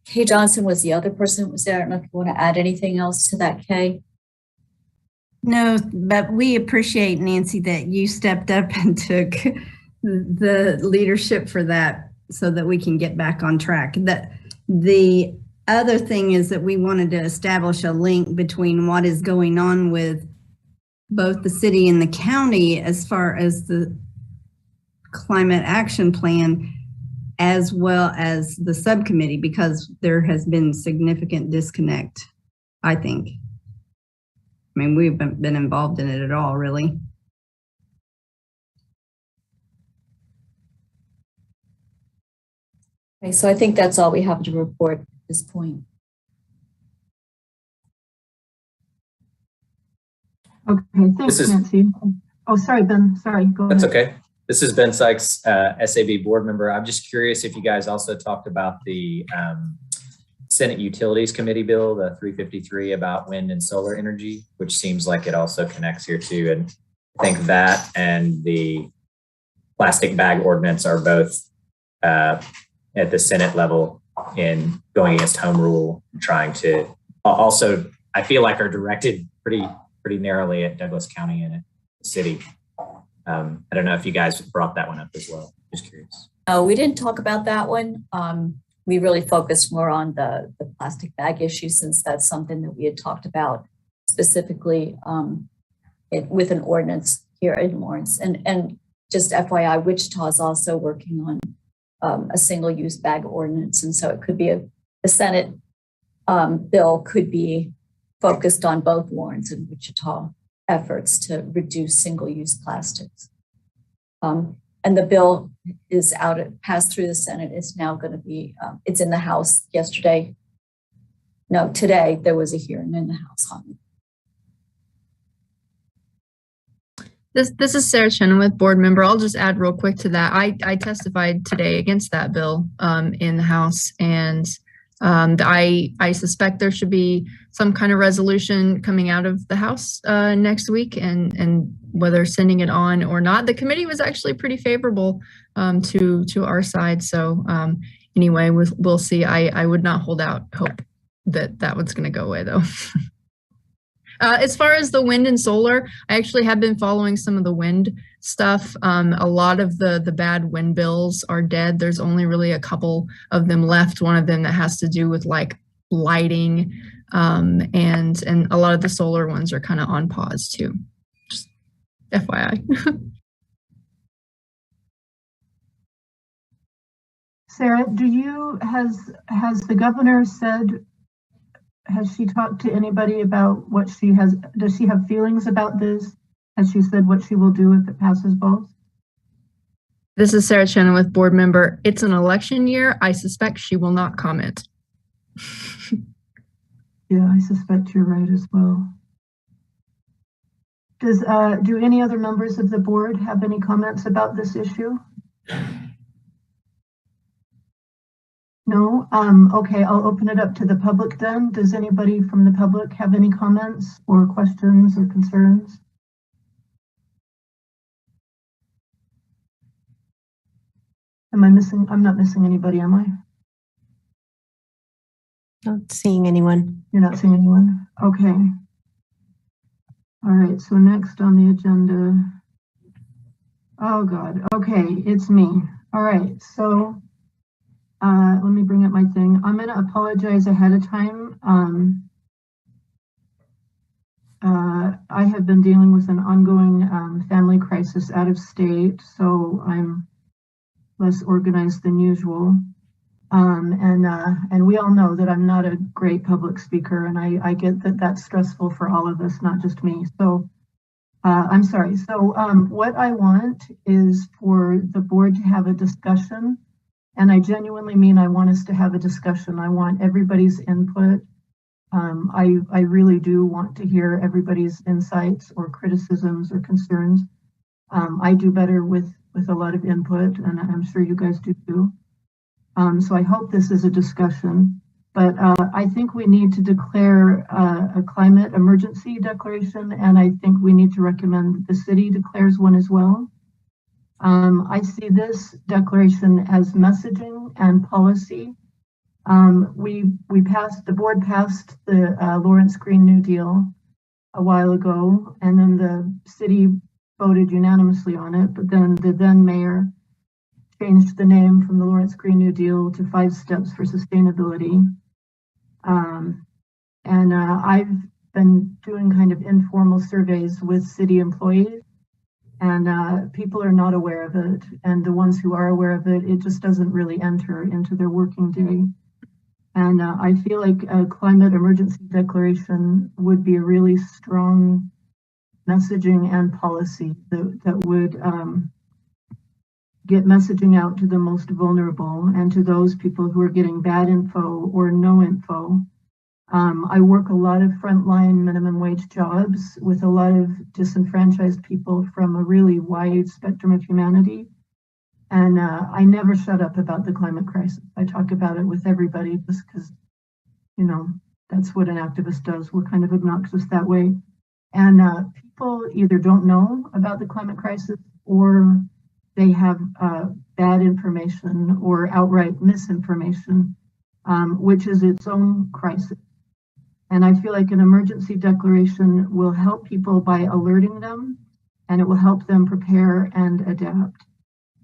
Speaker 9: Kay Johnson was the other person that was there. I don't know if you want to add anything else to that, Kay.
Speaker 5: No, but we appreciate, Nancy, that you stepped up and took the leadership for that so that we can get back on track. That the other thing is that we wanted to establish a link between what is going on with both the city and the county as far as the climate action plan, as well as the subcommittee, because there has been significant disconnect, I think. I mean, we haven't been involved in it at all, really.
Speaker 9: Okay, so I think that's all we have to report at this point.
Speaker 2: Okay, thanks, Nancy. Oh, sorry, Ben. Sorry, go ahead.
Speaker 3: That's okay. This is Ben Sikes, SAB board member. I'm just curious if you guys also talked about the Senate Utilities Committee bill, the 353 about wind and solar energy, which seems like it also connects here too. And I think that and the plastic bag ordinance are both at the Senate level in going against home rule, trying to also, I feel like, are directed pretty narrowly at Douglas County and at the city. I don't know if you guys brought that one up as well. Just curious.
Speaker 9: Oh, we didn't talk about that one. We really focused more on the plastic bag issue, since that's something that we had talked about specifically with an ordinance here in Lawrence. And just FYI, Wichita is also working on a single-use bag ordinance. And so it could be the Senate bill could be focused on both Lawrence and Wichita efforts to reduce single-use plastics. And the bill is passed through the Senate. It's now going to be, it's in the House yesterday. No, today there was a hearing in the House on it.
Speaker 7: This is Sarah Chenoweth, board member. I'll just add real quick to that. I testified today against that bill in the House, and I suspect there should be some kind of resolution coming out of the House next week, and whether sending it on or not. The committee was actually pretty favorable to our side. So anyway, we'll see. I would not hold out hope that one's going to go away, though. As far as the wind and solar, I actually have been following some of the wind stuff. A lot of the bad wind bills are dead. There's only really a couple of them left. One of them that has to do with like lighting, and a lot of the solar ones are kind of on pause too. Just FYI.
Speaker 2: Sarah, has the governor said, has she talked to anybody about what she has, does she have feelings about this? Has she said what she will do if it passes both?
Speaker 7: This is Sarah Chenoweth, board member. It's an election year. I suspect she will not comment.
Speaker 2: Yeah, I suspect you're right as well. Do any other members of the board have any comments about this issue? No? Okay, I'll open it up to the public then. Does anybody from the public have any comments or questions or concerns? I'm not missing anybody, am I?
Speaker 1: Not seeing anyone.
Speaker 2: You're not seeing anyone? Okay. All right, so next on the agenda. Oh God, okay, it's me. All right, so let me bring up my thing. I'm gonna apologize ahead of time. I have been dealing with an ongoing family crisis out of state, so I'm less organized than usual. And we all know that I'm not a great public speaker, and I get that that's stressful for all of us, not just me. So I'm sorry. So what I want is for the board to have a discussion, and I genuinely mean I want us to have a discussion. I want everybody's input. I really do want to hear everybody's insights or criticisms or concerns. I do better with a lot of input, and I'm sure you guys do too. So I hope this is a discussion. But I think we need to declare a climate emergency declaration, and I think we need to recommend that the city declares one as well. I see this declaration as messaging and policy. The board passed the Lawrence Green New Deal a while ago, and then the city voted unanimously on it, but then the then mayor changed the name from the Lawrence Green New Deal to 5 Steps for Sustainability. I've been doing kind of informal surveys with city employees, and people are not aware of it. And the ones who are aware of it, it just doesn't really enter into their working day. And I feel like a climate emergency declaration would be a really strong messaging and policy that would get messaging out to the most vulnerable and to those people who are getting bad info or no info. I work a lot of frontline minimum wage jobs with a lot of disenfranchised people from a really wide spectrum of humanity. And I never shut up about the climate crisis. I talk about it with everybody just because, you know, that's what an activist does. We're kind of obnoxious that way. And people either don't know about the climate crisis, or they have bad information or outright misinformation, which is its own crisis. And I feel like an emergency declaration will help people by alerting them, and it will help them prepare and adapt.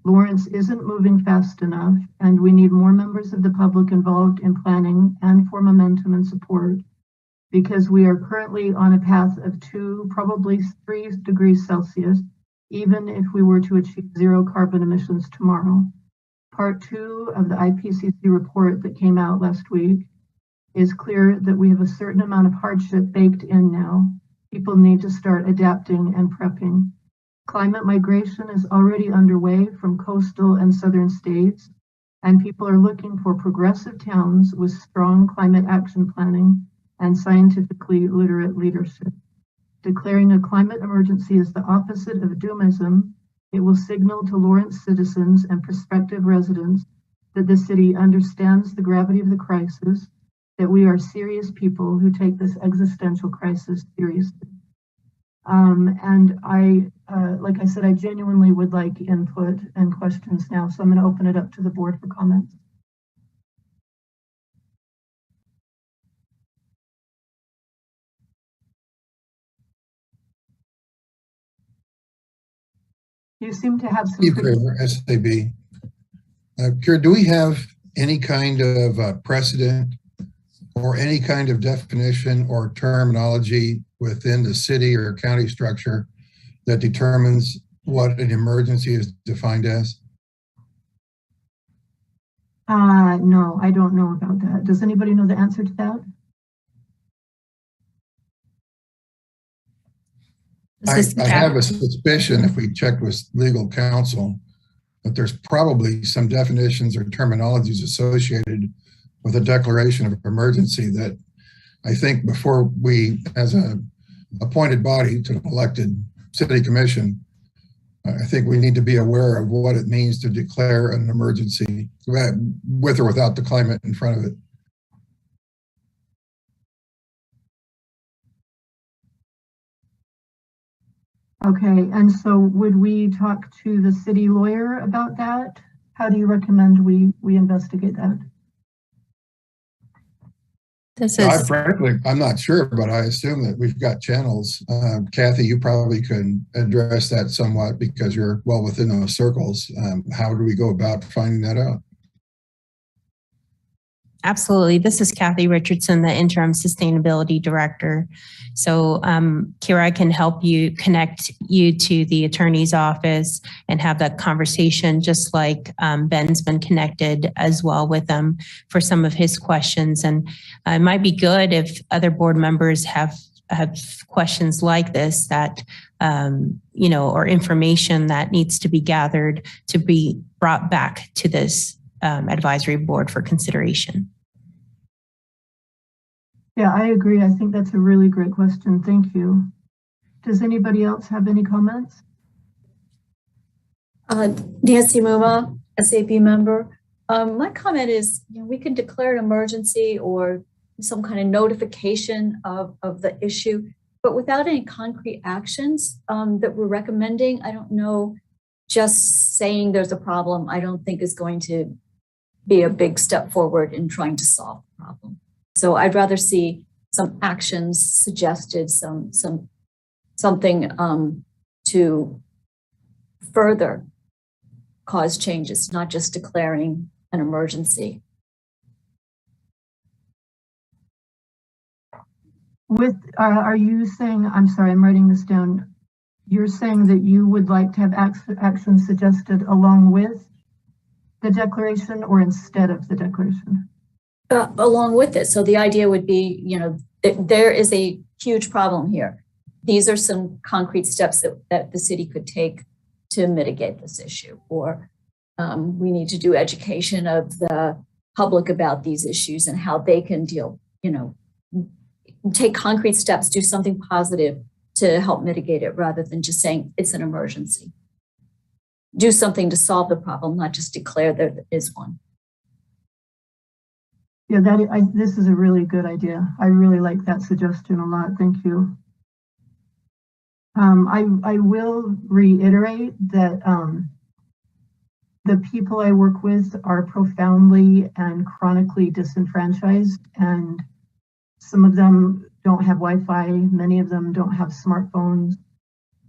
Speaker 2: Lawrence isn't moving fast enough, and we need more members of the public involved in planning and for momentum and support, because we are currently on a path of 2, probably 3 degrees Celsius, even if we were to achieve 0 carbon emissions tomorrow. Part 2 of the IPCC report that came out last week is clear that we have a certain amount of hardship baked in now. People need to start adapting and prepping. Climate migration is already underway from coastal and southern states, and people are looking for progressive towns with strong climate action planning and scientifically literate leadership. Declaring a climate emergency is the opposite of doomism. It will signal to Lawrence citizens and prospective residents that the city understands the gravity of the crisis, that we are serious people who take this existential crisis seriously. And like I said, I genuinely would like input and questions now, so I'm going to open it up to the board for comments. You seem to have some.
Speaker 6: SAB. Kira, do we have any kind of precedent or any kind of definition or terminology within the city or county structure that determines what an emergency is defined as?
Speaker 2: No, I don't know about that. Does anybody know the answer to that?
Speaker 6: I have a suspicion, if we checked with legal counsel, that there's probably some definitions or terminologies associated with a declaration of emergency that I think before we, as an appointed body to an elected city commission, I think we need to be aware of what it means to declare an emergency with or without the climate in front of it.
Speaker 2: Okay, and so would we talk to the city lawyer about that? How do you recommend we investigate that?
Speaker 6: Frankly, I'm not sure, but I assume that we've got channels. Kathy, you probably can address that somewhat because you're well within those circles. How do we go about finding that out?
Speaker 1: Absolutely. This is Kathy Richardson, the Interim Sustainability Director. So Kira, I can help you connect you to the attorney's office and have that conversation, just like Ben's been connected as well with them for some of his questions. And it might be good if other board members have have questions like this that, you know, or information that needs to be gathered to be brought back to this advisory board for consideration.
Speaker 2: Yeah, I agree. I think that's a really great question. Thank you. Does anybody else have any comments?
Speaker 9: Nancy Muma, SAB member. My comment is, you know, we can declare an emergency or some kind of notification of the issue, but without any concrete actions that we're recommending, I don't know, just saying there's a problem, I don't think is going to be a big step forward in trying to solve the problem. So I'd rather see some actions suggested, something to further cause changes, not just declaring an emergency.
Speaker 2: Are you saying, I'm sorry, I'm writing this down. You're saying that you would like to have action suggested along with the declaration or instead of the declaration?
Speaker 9: Along with it. So the idea would be, you know, there is a huge problem here. These are some concrete steps that the city could take to mitigate this issue, or we need to do education of the public about these issues and how they can deal, you know, take concrete steps, do something positive to help mitigate it rather than just saying it's an emergency. Do something to solve the problem, not just declare there is one.
Speaker 2: Yeah, this is a really good idea. I really like that suggestion a lot. Thank you. I will reiterate that the people I work with are profoundly and chronically disenfranchised, and some of them don't have Wi-Fi, many of them don't have smartphones.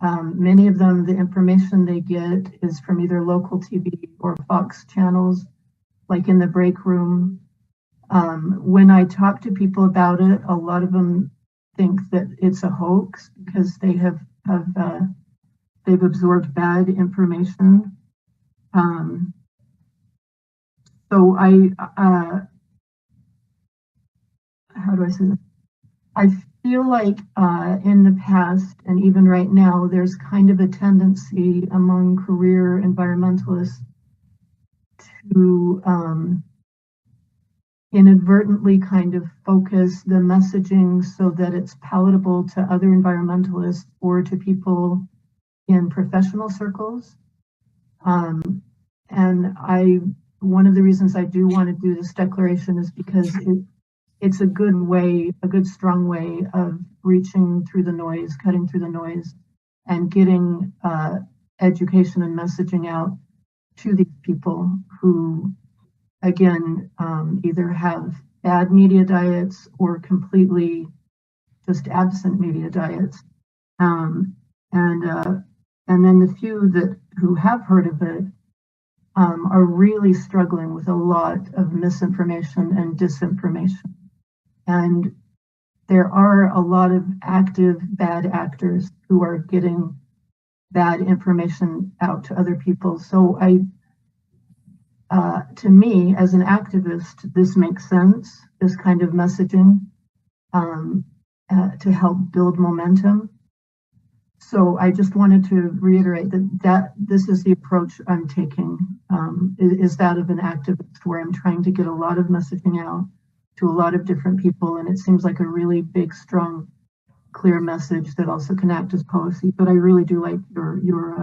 Speaker 2: Many of them, the information they get is from either local TV or Fox channels, like in the break room. When I talk to people about it, a lot of them think that it's a hoax because they've absorbed bad information. So how do I say this? I feel like in the past and even right now, there's kind of a tendency among career environmentalists to inadvertently kind of focus the messaging so that it's palatable to other environmentalists or to people in professional circles. And one of the reasons I do want to do this declaration is because it's a good way, a good strong way of reaching through the noise, cutting through the noise, and getting education and messaging out to these people who, again, either have bad media diets or completely just absent media diets. And then the few who have heard of it are really struggling with a lot of misinformation and disinformation. And there are a lot of active bad actors who are getting bad information out to other people. So to me, as an activist, this makes sense, this kind of messaging to help build momentum. So I just wanted to reiterate that this is the approach I'm taking, is that of an activist, where I'm trying to get a lot of messaging out to a lot of different people. And it seems like a really big, strong, clear message that also can act as policy. But I really do like your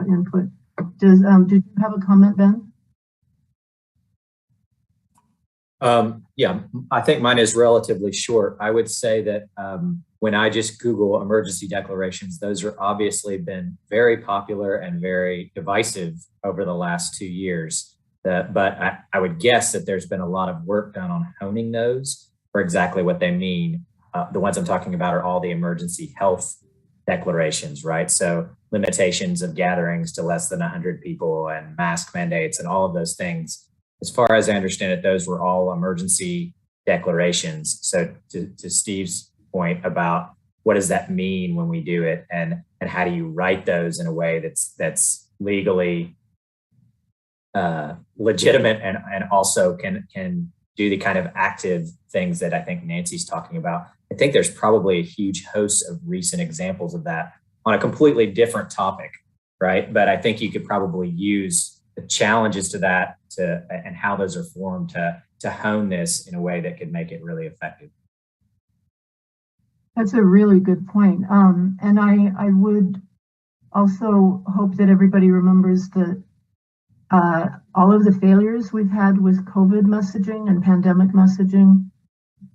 Speaker 2: input. Did you have a comment, Ben?
Speaker 3: Yeah, I think mine is relatively short. I would say that when I just Google emergency declarations, those are obviously been very popular and very divisive over the last 2 years. But I would guess that there's been a lot of work done on honing those for exactly what they mean. The ones I'm talking about are all the emergency health declarations, right? So limitations of gatherings to less than 100 people and mask mandates and all of those things. As far as I understand it, those were all emergency declarations. So to Steve's point about what does that mean when we do it, and how do you write those in a way that's legally legitimate and also can do the kind of active things that I think Nancy's talking about. I think there's probably a huge host of recent examples of that on a completely different topic, right? But I think you could probably use the challenges to that and how those are formed to hone this in a way that could make it really effective.
Speaker 2: That's a really good point. And I would also hope that everybody remembers that all of the failures we've had with COVID messaging and pandemic messaging,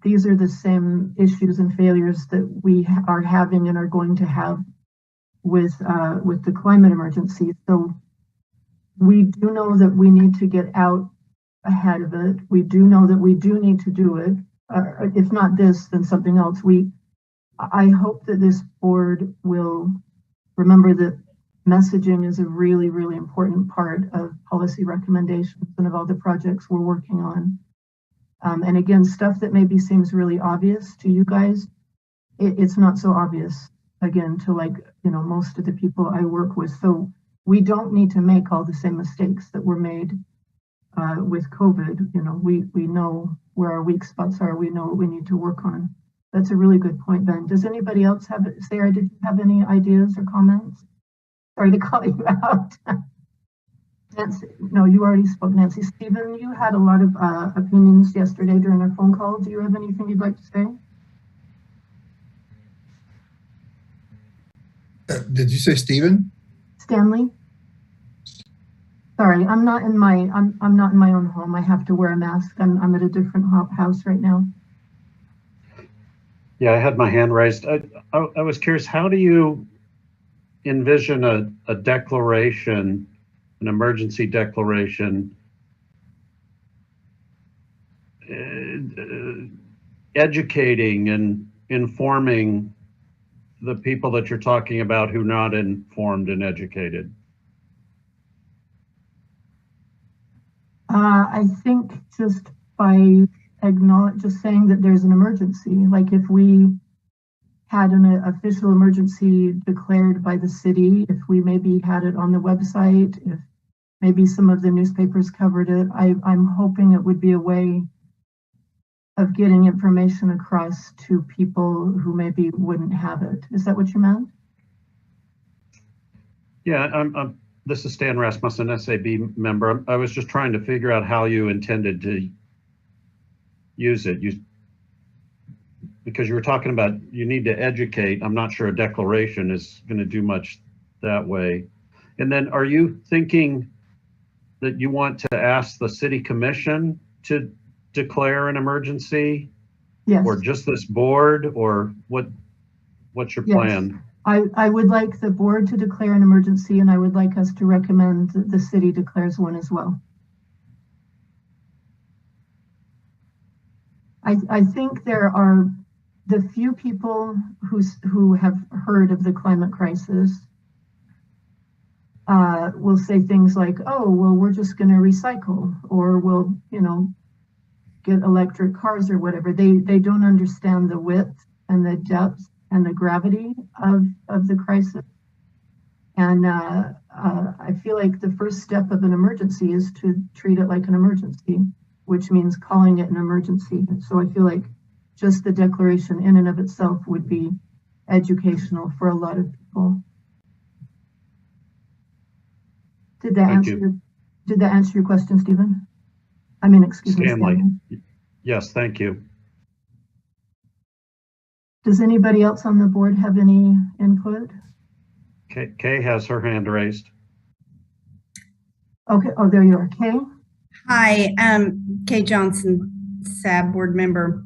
Speaker 2: these are the same issues and failures that we are having and are going to have with the climate emergency. So we do know that we need to get out ahead of it. We do know that we do need to do it. If not this, then something else. I hope that this board will remember that messaging is a really, really important part of policy recommendations and of all the projects we're working on. And again, stuff that maybe seems really obvious to you guys, it's not so obvious, again, to most of the people I work with. So we don't need to make all the same mistakes that were made with COVID. We know where our weak spots are. We know what we need to work on. That's a really good point, Ben. Does anybody else have it? Sarah, did you have any ideas or comments? Sorry to call you out. Nancy, no, you already spoke, Nancy. Stephen, you had a lot of opinions yesterday during our phone call. Do you have anything you'd like to say?
Speaker 6: Did you say Stephen?
Speaker 2: Stanley? Sorry, I'm not in my own home. I have to wear a mask. I'm at a different house right now.
Speaker 4: Yeah, I had my hand raised. I was curious, how do you envision a declaration, an emergency declaration, educating and informing the people that you're talking about who are not informed and educated?
Speaker 2: I think just by just saying that there's an emergency, like if we had an official emergency declared by the city, if we maybe had it on the website, if maybe some of the newspapers covered it, I'm hoping it would be a way of getting information across to people who maybe wouldn't have it. Is that what you meant?
Speaker 4: Yeah, this is Stan Rasmussen, SAB member. I was just trying to figure out how you intended to use it. Because you were talking about you need to educate. I'm not sure a declaration is going to do much that way. And then are you thinking that you want to ask the city commission to declare an emergency?
Speaker 2: Yes.
Speaker 4: Or just this board, or what's your plan?
Speaker 2: I would like the board to declare an emergency, and I would like us to recommend that the city declares one as well. I think there are the few people who have heard of the climate crisis will say things like, oh, well, we're just going to recycle, or we'll, get electric cars or whatever. They don't understand the width and the depth and the gravity of the crisis. And I feel like the first step of an emergency is to treat it like an emergency, which means calling it an emergency. So I feel like just the declaration in and of itself would be educational for a lot of people. Did that answer your question, Stephen? I mean, excuse me, Stanley.
Speaker 4: Yes, thank you.
Speaker 2: Does anybody else on the board have any input?
Speaker 4: Kay has her hand raised.
Speaker 2: Okay, oh, there you are, Kay.
Speaker 5: Hi, Kay Johnson, SAB board member.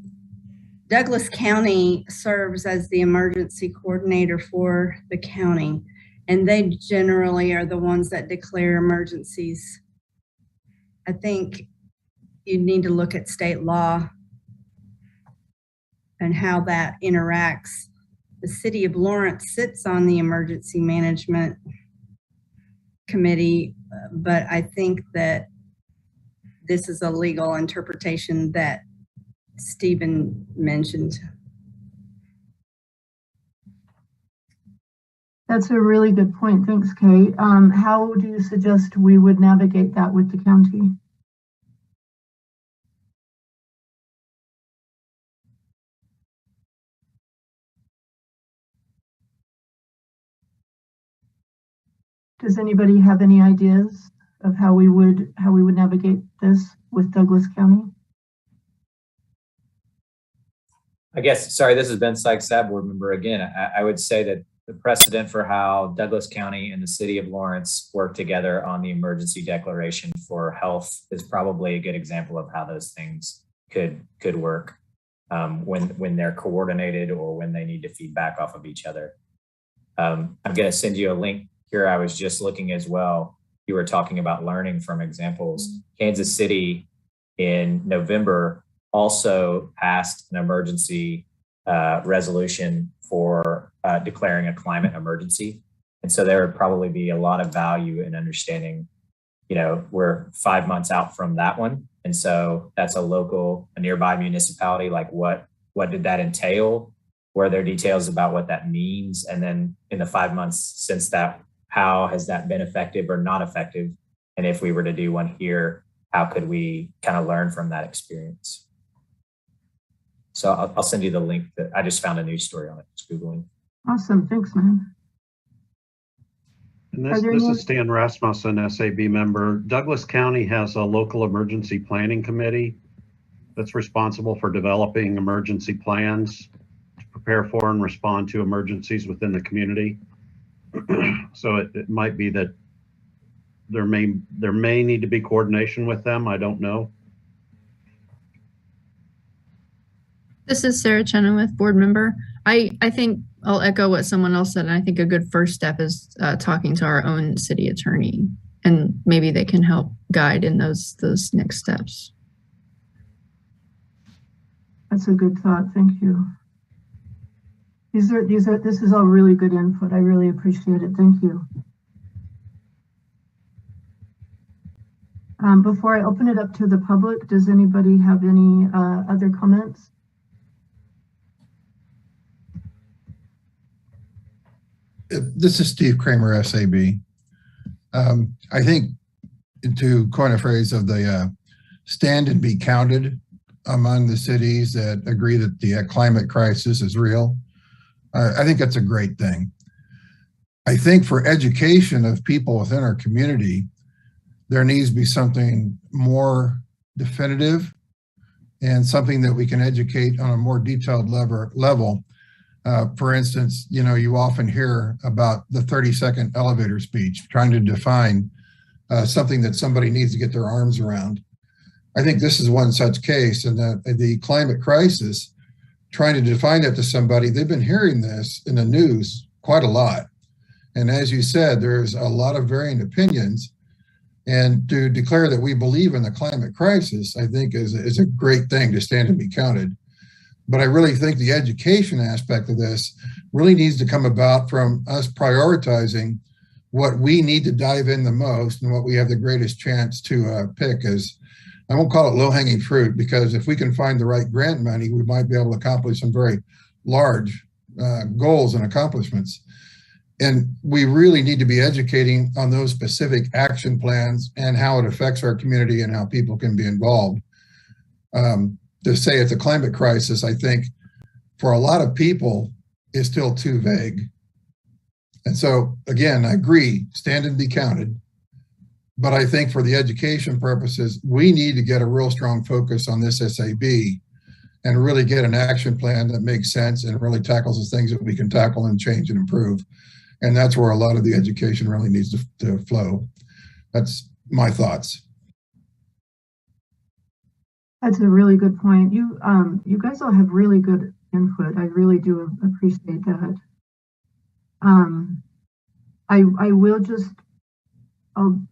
Speaker 5: Douglas County serves as the emergency coordinator for the county, and they generally are the ones that declare emergencies. I think you need to look at state law and how that interacts. The city of Lawrence sits on the emergency management committee, but I think that this is a legal interpretation that Stephen mentioned.
Speaker 2: That's a really good point. Thanks, Kay. How do you suggest we would navigate that with the county? Does anybody have any ideas of how we would navigate this with Douglas County?
Speaker 3: I guess, sorry, this has been Sikes, board member again. I would say that the precedent for how Douglas County and the city of Lawrence work together on the emergency declaration for health is probably a good example of how those things could work when they're coordinated or when they need to feedback off of each other. I'm going to send you a link here. I was just looking as well. You were talking about learning from examples. Kansas City in November also passed an emergency resolution for declaring a climate emergency. And so there would probably be a lot of value in understanding, you know, we're 5 months out from that one. And so that's a nearby municipality. Like what did that entail? Were there details about what that means? And then in the 5 months since that, how has that been effective or not effective? And if we were to do one here, how could we kind of learn from that experience? So I'll send you the link. That I just found a news story on it. Just Googling.
Speaker 2: Awesome. Thanks, man.
Speaker 4: And this is Stan Rasmussen, SAB member. Douglas County has a local emergency planning committee that's responsible for developing emergency plans to prepare for and respond to emergencies within the community. So it might be that there may need to be coordination with them. I don't know.
Speaker 7: This is Sarah Chenoweth, board member. I think I'll echo what someone else said. And I think a good first step is talking to our own city attorney, and maybe they can help guide in those next steps.
Speaker 2: That's a good thought. Thank you. This is all really good input. I really appreciate it. Thank you. Before I open it up to the public, does anybody have any other comments?
Speaker 6: This is Steve Kramer, SAB. I think, to coin a phrase of the stand and be counted among the cities that agree that the climate crisis is real, I think that's a great thing. I think for education of people within our community, there needs to be something more definitive and something that we can educate on a more detailed level. For instance, you know, you often hear about the 30-second elevator speech, trying to define something that somebody needs to get their arms around. I think this is one such case, and the climate crisis, trying to define that to somebody, they've been hearing this in the news quite a lot. And as you said, there's a lot of varying opinions. And to declare that we believe in the climate crisis, I think is a great thing to stand and be counted. But I really think the education aspect of this really needs to come about from us prioritizing what we need to dive in the most and what we have the greatest chance to pick as, I won't call it low-hanging fruit, because if we can find the right grant money, we might be able to accomplish some very large goals and accomplishments. And we really need to be educating on those specific action plans and how it affects our community and how people can be involved. To say it's a climate crisis, I think for a lot of people is still too vague. And so again, I agree, stand and be counted. But I think for the education purposes, we need to get a real strong focus on this SAB and really get an action plan that makes sense and really tackles the things that we can tackle and change and improve. And that's where a lot of the education really needs to flow. That's my thoughts.
Speaker 2: That's a really good point. You guys all have really good input. I really do appreciate that.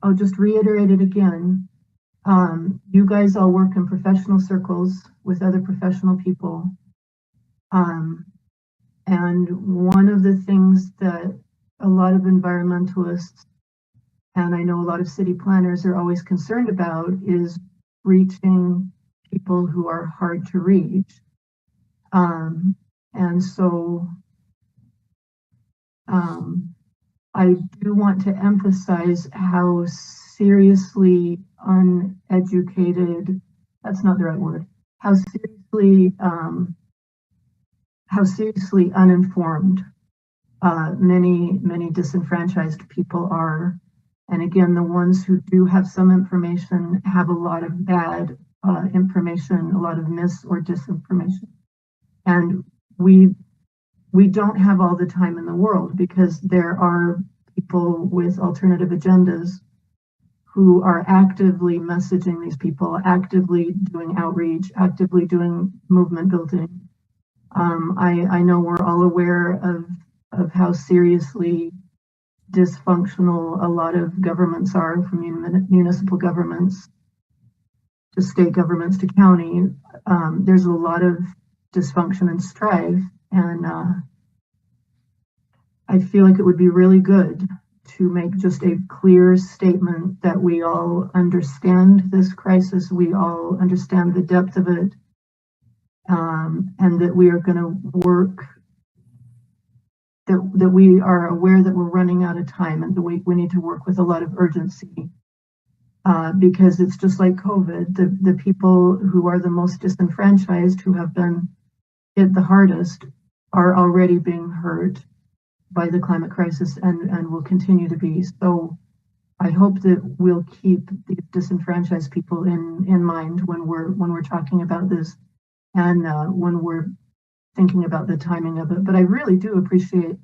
Speaker 2: I'll just reiterate it again. You guys all work in professional circles with other professional people. And one of the things that a lot of environmentalists, and I know a lot of city planners, are always concerned about is reaching people who are hard to reach. And so I do want to emphasize how seriously uneducated, that's not the right word, how seriously uninformed many disenfranchised people are. And again, the ones who do have some information have a lot of bad information, a lot of mis or disinformation. And we don't have all the time in the world, because there are people with alternative agendas who are actively messaging these people, actively doing outreach, actively doing movement building. I know we're all aware of how seriously dysfunctional a lot of governments are, from municipal governments to state governments to county. There's a lot of dysfunction and strife, and I feel like it would be really good to make just a clear statement that we all understand this crisis, we all understand the depth of it, and that we are going to work, that we are aware that we're running out of time, and that we need to work with a lot of urgency, because it's just like COVID. The people who are the most disenfranchised, who have been hit the hardest, are already being hurt by the climate crisis, and will continue to be. So I hope that we'll keep the disenfranchised people in mind when we're talking about this, and when we're thinking about the timing of it. But I really do appreciate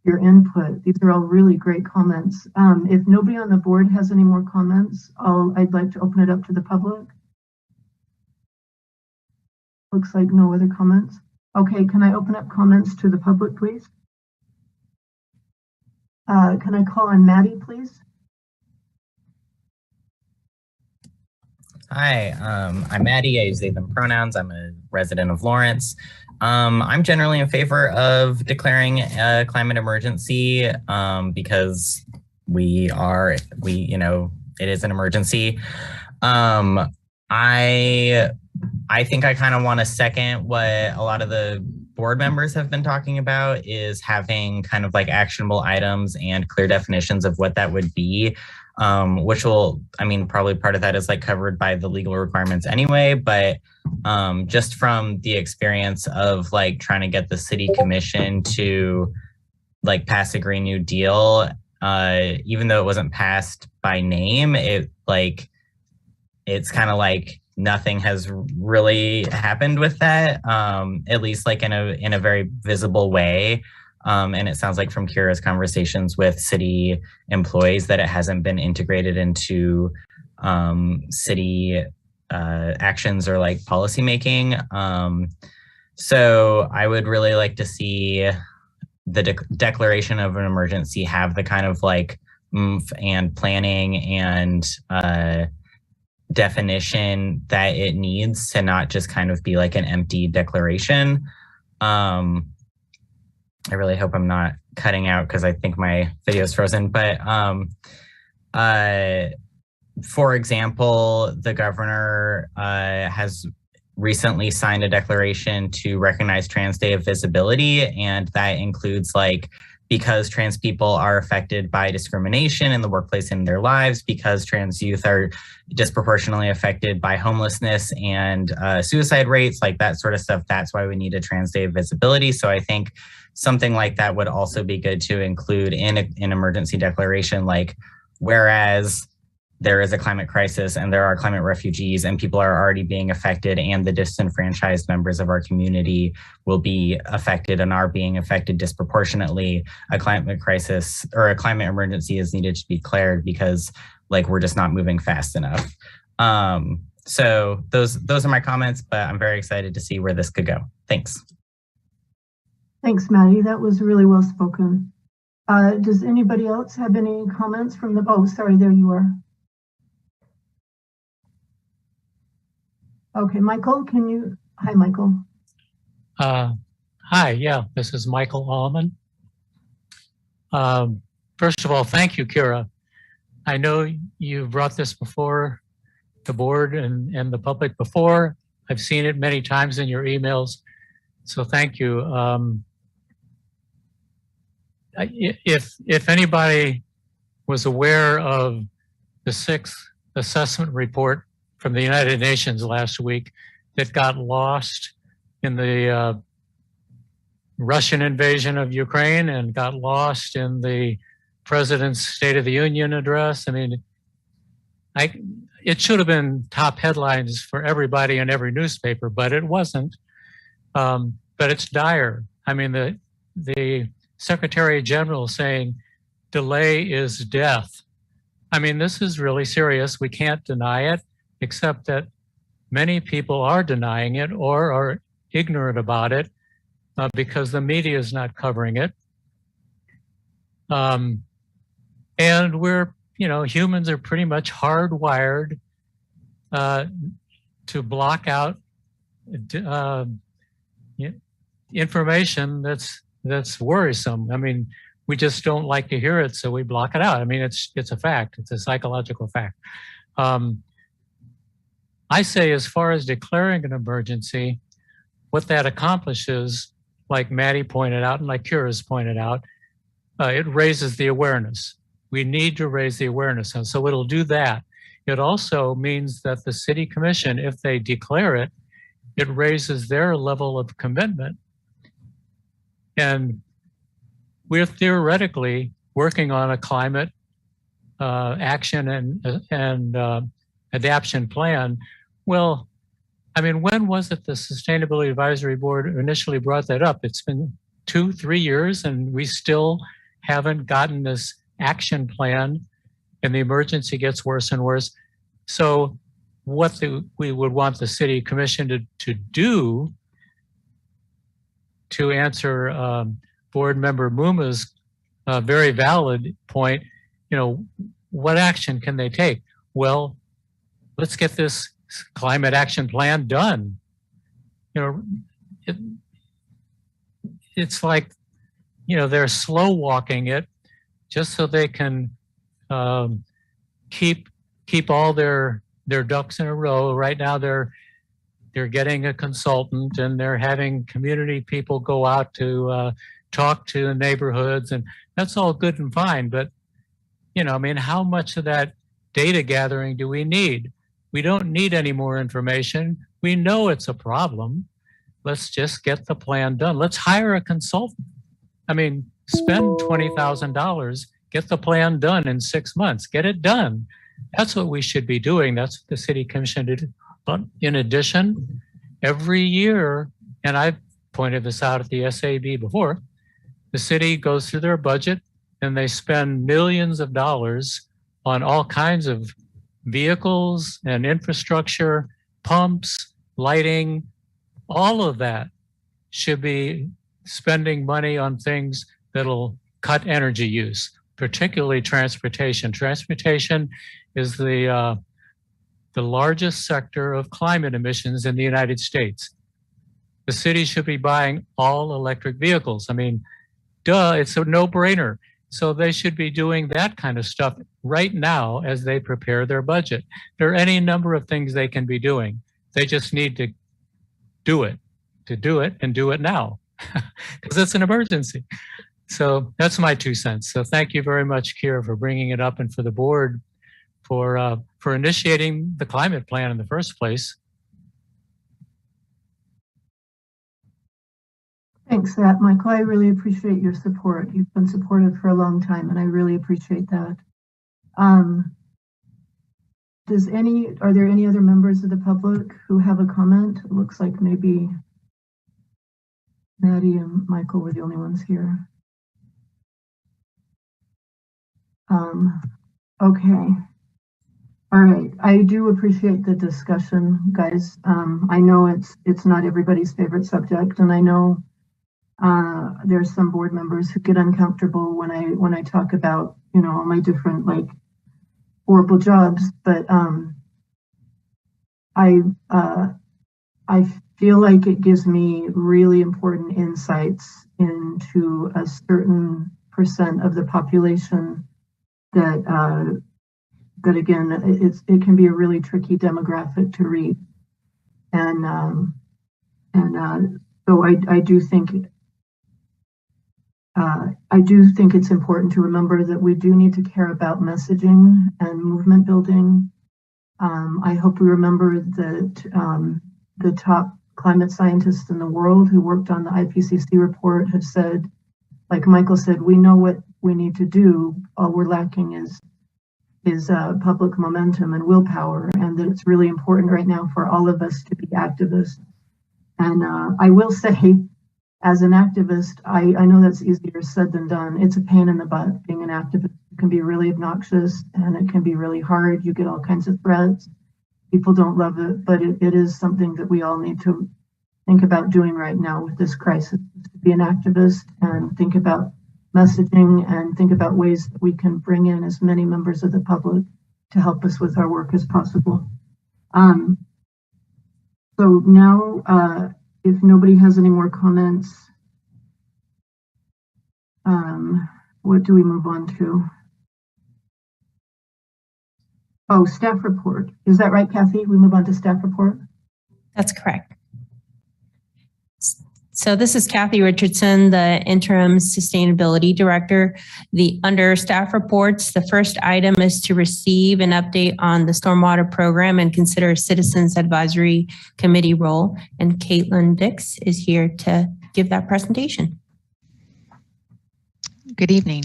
Speaker 2: your input. These are all really great comments. If nobody on the board has any more comments, I'd like to open it up to the public. Looks like no other comments. Okay, can I open up comments to the public, please? Can I call on Maddie, please?
Speaker 10: Hi, I'm Maddie. I use they, them pronouns. I'm a resident of Lawrence. I'm generally in favor of declaring a climate emergency because it is an emergency. I think I kind of want to second what a lot of the board members have been talking about, is having kind of like actionable items and clear definitions of what that would be, which will, probably part of that is like covered by the legal requirements anyway, but just from the experience of like trying to get the city commission to like pass a Green New Deal, even though it wasn't passed by name, it's kind of like nothing has really happened with that, at least like in a very visible way. And it sounds like from Kira's conversations with city employees that it hasn't been integrated into city actions or like policymaking. So I would really like to see the declaration of an emergency have the kind of like oomph and planning and definition that it needs, to not just kind of be like an empty declaration. I really hope I'm not cutting out because I think my video is frozen, but for example, the governor has recently signed a declaration to recognize Trans Day of Visibility, and that includes like, because trans people are affected by discrimination in the workplace and in their lives, because trans youth are disproportionately affected by homelessness and suicide rates, like that sort of stuff. That's why we need a Trans Day of Visibility. So I think something like that would also be good to include in an emergency declaration, like, whereas there is a climate crisis and there are climate refugees and people are already being affected, and the disenfranchised members of our community will be affected and are being affected disproportionately, a climate crisis or a climate emergency is needed to be declared because like we're just not moving fast enough. So those are my comments, but I'm very excited to see where this could go. Thanks.
Speaker 2: Thanks, Maddie. That was really well spoken. Does anybody else have any comments from the, oh, sorry, there you are. Okay, Michael, can you, hi, Michael.
Speaker 8: Hi, yeah, this is Michael Allman. First of all, thank you, Kira. I know you've brought this before the board and the public before. I've seen it many times in your emails, so thank you. If anybody was aware of the 6th assessment report from the United Nations last week that got lost in the Russian invasion of Ukraine and got lost in the president's State of the Union address. I mean, it should have been top headlines for everybody in every newspaper, but it wasn't. But it's dire. I mean, the Secretary General saying delay is death. I mean, this is really serious. We can't deny it, except that many people are denying it or are ignorant about it because the media is not covering it. And we're, humans are pretty much hardwired to block out information that's worrisome. I mean, we just don't like to hear it, so we block it out. I mean, it's a fact. It's a psychological fact. I say, as far as declaring an emergency, what that accomplishes, like Maddie pointed out and like Kira's pointed out, it raises the awareness. We need to raise the awareness, and so it'll do that. It also means that the city commission, if they declare it, it raises their level of commitment. And we're theoretically working on a climate action and adaptation plan. Well, I mean, when was it the Sustainability Advisory Board initially brought that up? It's been 2-3 years and we still haven't gotten this action plan, and the emergency gets worse and worse. So what we would want the city commission to do, to answer board member Muma's very valid point, what action can they take? Well, let's get this climate action plan done. It's like, they're slow walking it just so they can keep all their ducks in a row. Right now they're getting a consultant and they're having community people go out to talk to the neighborhoods, and that's all good and fine. But, I mean, how much of that data gathering do we need? We don't need any more information. We know it's a problem. Let's just get the plan done. Let's hire a consultant. I mean, spend $20,000, get the plan done in 6 months, get it done. That's what we should be doing. That's what the city commission did. But in addition, every year, and I've pointed this out at the SAB before, the city goes through their budget and they spend millions of dollars on all kinds of vehicles and infrastructure, pumps, lighting. All of that should be spending money on things that'll cut energy use, particularly transportation. Transportation is the largest sector of climate emissions in the United States. The city should be buying all electric vehicles. I mean, duh, it's a no-brainer. So they should be doing that kind of stuff right now as they prepare their budget. There are any number of things they can be doing. They just need to do it and do it now because it's an emergency. So that's my 2 cents. So thank you very much, Kira, for bringing it up, and for the board for initiating the climate plan in the first place.
Speaker 2: Thanks for that, Michael. I really appreciate your support. You've been supportive for a long time, and I really appreciate that. Are there any other members of the public who have a comment? It looks like maybe Maddie and Michael were the only ones here. Okay. All right. I do appreciate the discussion, guys. I know it's not everybody's favorite subject, and I know there's some board members who get uncomfortable when I talk about, all my different horrible jobs, but I feel like it gives me really important insights into a certain percent of the population that again, it can be a really tricky demographic to read, and so I do think it's important to remember that we do need to care about messaging and movement building. I hope we remember that the top climate scientists in the world who worked on the IPCC report have said, like Michael said, we know what we need to do. All we're lacking is public momentum and willpower, and that it's really important right now for all of us to be activists. And I will say, as an activist, I know that's easier said than done. It's a pain in the butt being an activist. It can be really obnoxious and it can be really hard. You get all kinds of threats. People don't love it, but it is something that we all need to think about doing right now with this crisis, to be an activist and think about messaging and think about ways that we can bring in as many members of the public to help us with our work as possible. So now, if nobody has any more comments, what do we move on to? Oh, staff report. Is that right, Kathy? We move on to staff report?
Speaker 1: That's correct. So this is Kathy Richardson, the Interim Sustainability Director. Under staff reports, the first item is to receive an update on the Stormwater program and consider a Citizens Advisory Committee role. And Caitlin Dix is here to give that presentation.
Speaker 11: Good evening.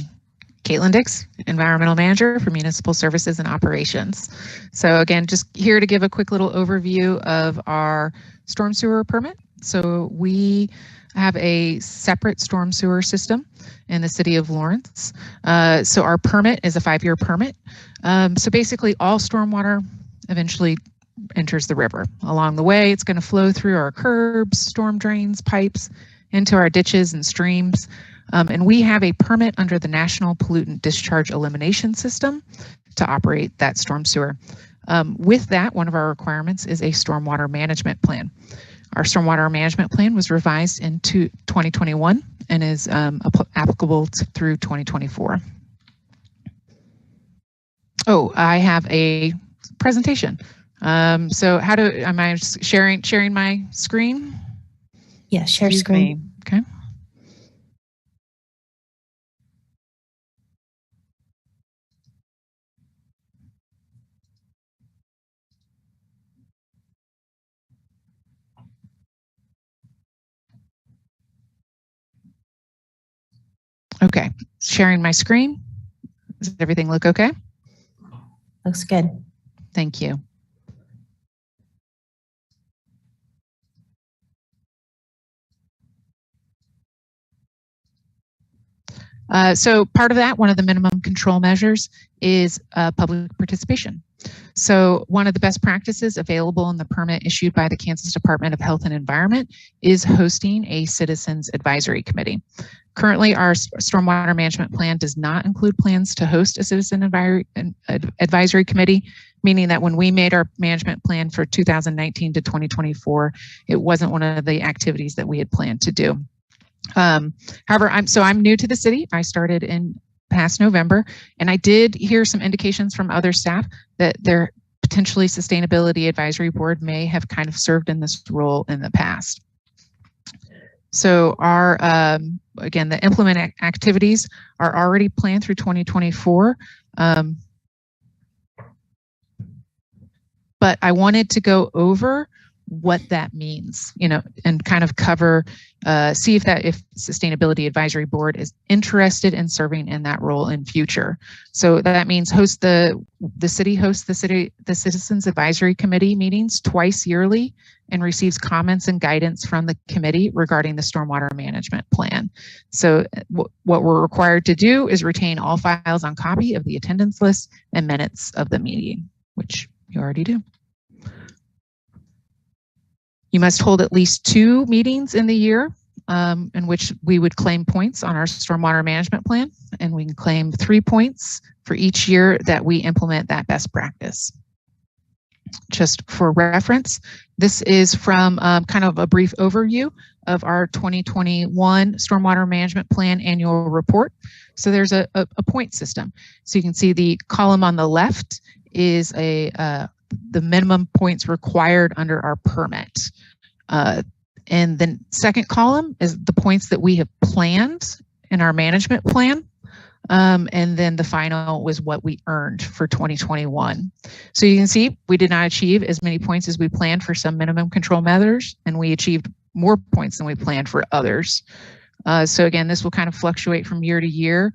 Speaker 11: Caitlin Dix, Environmental Manager for Municipal Services and Operations. So again, just here to give a quick little overview of our storm sewer permit. So we have a separate storm sewer system in the city of Lawrence. So our permit is a 5-year permit. So basically all stormwater eventually enters the river. Along the way, it's going to flow through our curbs, storm drains, pipes, into our ditches and streams. And we have a permit under the National Pollutant Discharge Elimination System to operate that storm sewer. With that, one of our requirements is a stormwater management plan. Our stormwater management plan was revised in 2021 and is applicable through 2024. Oh, I have a presentation. So am I sharing my screen?
Speaker 1: Yeah, share screen.
Speaker 11: Okay. Okay, sharing my screen. Does everything look okay?
Speaker 1: Looks good.
Speaker 11: Thank you. So part of that, one of the minimum control measures is public participation. So one of the best practices available in the permit issued by the Kansas Department of Health and Environment is hosting a Citizens Advisory Committee. Currently, our stormwater management plan does not include plans to host a Citizen Advisory Committee, meaning that when we made our management plan for 2019 to 2024, it wasn't one of the activities that we had planned to do. However, I'm new to the city. I started in past November, and I did hear some indications from other staff that their potentially Sustainability Advisory Board may have kind of served in this role in the past. So our, again, the implement activities are already planned through 2024. But I wanted to go over what that means, and kind of cover, see if Sustainability Advisory Board is interested in serving in that role in future. So that means the city hosts the Citizens Advisory Committee meetings twice yearly and receives comments and guidance from the committee regarding the stormwater management plan. So what we're required to do is retain all files on copy of the attendance list and minutes of the meeting, which you already do. You must hold at least 2 meetings in the year in which we would claim points on our stormwater management plan, and we can claim 3 points for each year that we implement that best practice. Just for reference, this is from kind of a brief overview of our 2021 Stormwater Management Plan annual report. So there's a point system. So you can see the column on the left is the minimum points required under our permit. And the second column is the points that we have planned in our management plan. And then the final was what we earned for 2021. So you can see we did not achieve as many points as we planned for some minimum control measures, and we achieved more points than we planned for others. So again, this will kind of fluctuate from year to year.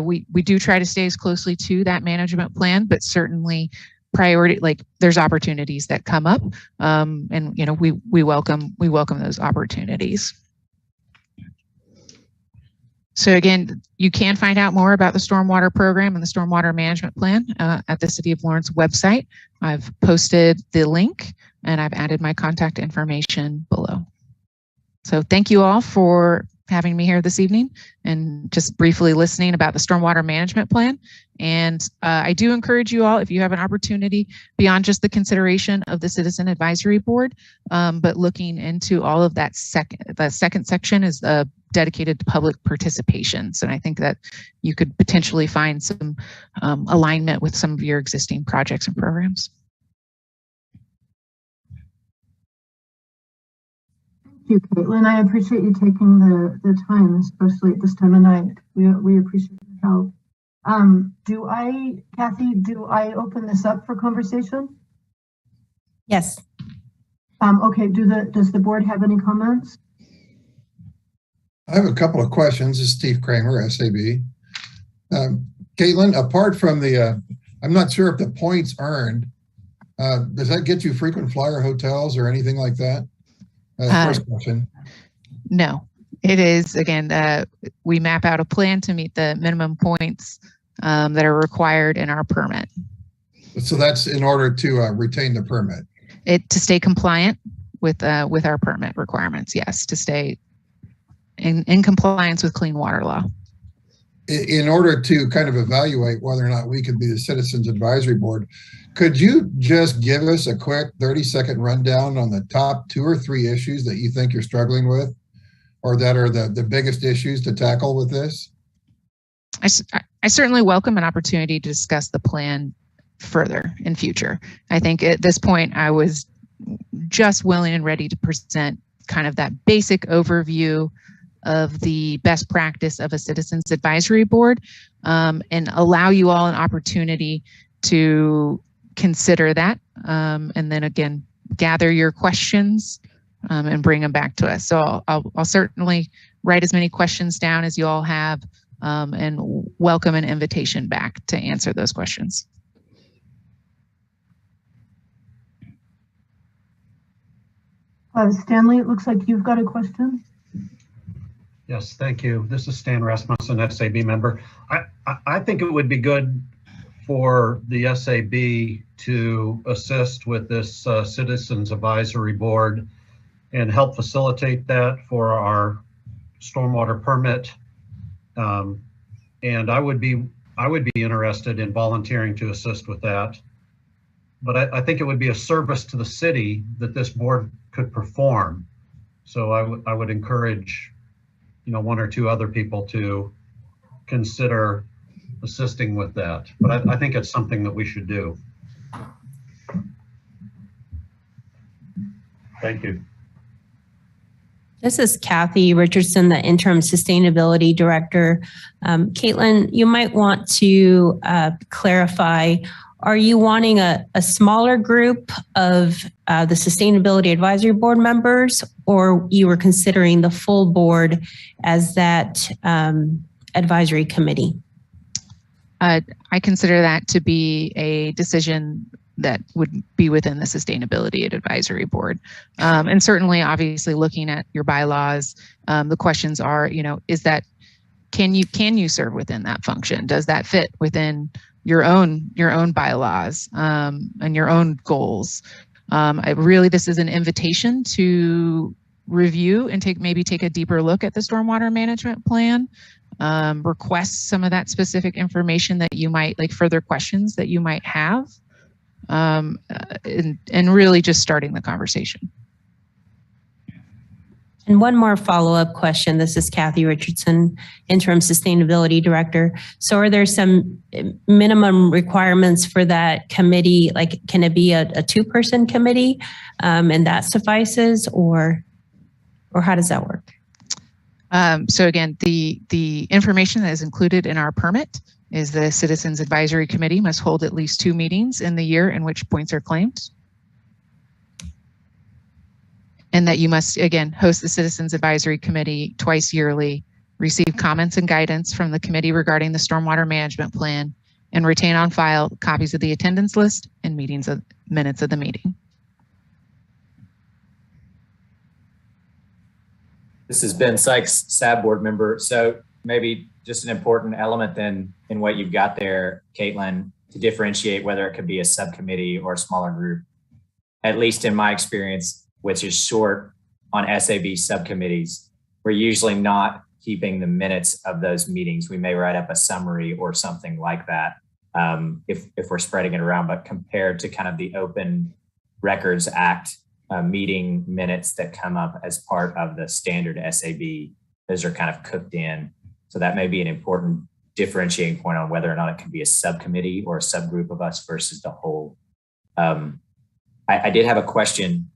Speaker 11: We do try to stay as closely to that management plan, but certainly priority, like there's opportunities that come up, and you know, we welcome those opportunities. So again, you can find out more about the stormwater program and the stormwater management plan at the City of Lawrence website. I've posted the link and I've added my contact information below. So thank you all for having me here this evening and just briefly listening about the stormwater management plan. And I do encourage you all, if you have an opportunity beyond just the consideration of the Citizen Advisory Board, but looking into all of that the second section is dedicated to public participations. And I think that you could potentially find some alignment with some of your existing projects and programs.
Speaker 2: Thank you, Caitlin. I appreciate you taking the time, especially at this time of night. We appreciate your help. Kathy, do I open this up for conversation?
Speaker 1: Yes.
Speaker 2: Okay, does the board have any comments?
Speaker 6: I have a couple of questions. This is Steve Kramer, SAB. Caitlin, apart from the, I'm not sure if the points earned, does that get you frequent flyer hotels or anything like that? First question.
Speaker 11: No, it is, again, we map out a plan to meet the minimum points that are required in our permit.
Speaker 6: So that's in order to retain the permit?
Speaker 11: To stay compliant with our permit requirements, yes, to stay in compliance with clean water law.
Speaker 6: In order to kind of evaluate whether or not we could be the Citizens Advisory Board, could you just give us a quick 30-second rundown on the top 2 or 3 issues that you think you're struggling with, or that are the biggest issues to tackle with this?
Speaker 11: I certainly welcome an opportunity to discuss the plan further in future. I think at this point, I was just willing and ready to present kind of that basic overview of the best practice of a Citizens Advisory Board, and allow you all an opportunity to consider that, and then again, gather your questions and bring them back to us. So I'll certainly write as many questions down as you all have, and welcome an invitation back to answer those questions.
Speaker 2: Stanley, it looks like you've got a question.
Speaker 4: Yes, thank you. This is Stan Rasmussen, SAB member. I think it would be good for the SAB to assist with this Citizens Advisory Board and help facilitate that for our stormwater permit. And I would be interested in volunteering to assist with that. But I think it would be a service to the city that this board could perform. So I would encourage, 1 or 2 other people to consider assisting with that. But I think it's something that we should do. Thank you.
Speaker 1: This is Kathy Richardson, the Interim Sustainability Director. Caitlin, you might want to clarify, are you wanting a smaller group of the Sustainability Advisory Board members, or you were considering the full board as that advisory committee?
Speaker 11: I consider that to be a decision that would be within the Sustainability Advisory Board. And certainly, obviously, looking at your bylaws, the questions are, is that, can you serve within that function? Does that fit within your own bylaws and your own goals? This is an invitation to review and maybe take a deeper look at the stormwater management plan, request some of that specific information that you might, like further questions that you might have, and really just starting the conversation.
Speaker 1: And one more follow-up question. This is Kathy Richardson, Interim Sustainability Director. So are there some minimum requirements for that committee? Like, can it be a 2-person committee and that suffices, or how does that work?
Speaker 11: So again, the information that is included in our permit is the Citizens Advisory Committee must hold at least 2 meetings in the year in which points are claimed. And that you must, again, host the Citizens Advisory Committee twice yearly, receive comments and guidance from the committee regarding the stormwater management plan, and retain on file copies of the attendance list and minutes of the meeting.
Speaker 3: This has been Sikes, SAB board member. So maybe just an important element then in what you've got there, Caitlin, to differentiate whether it could be a subcommittee or a smaller group. At least in my experience, which is short on SAB subcommittees, we're usually not keeping the minutes of those meetings. We may write up a summary or something like that if we're spreading it around, but compared to kind of the Open Records Act meeting minutes that come up as part of the standard SAB, those are kind of cooked in. So that may be an important differentiating point on whether or not it can be a subcommittee or a subgroup of us versus the whole. I did have a question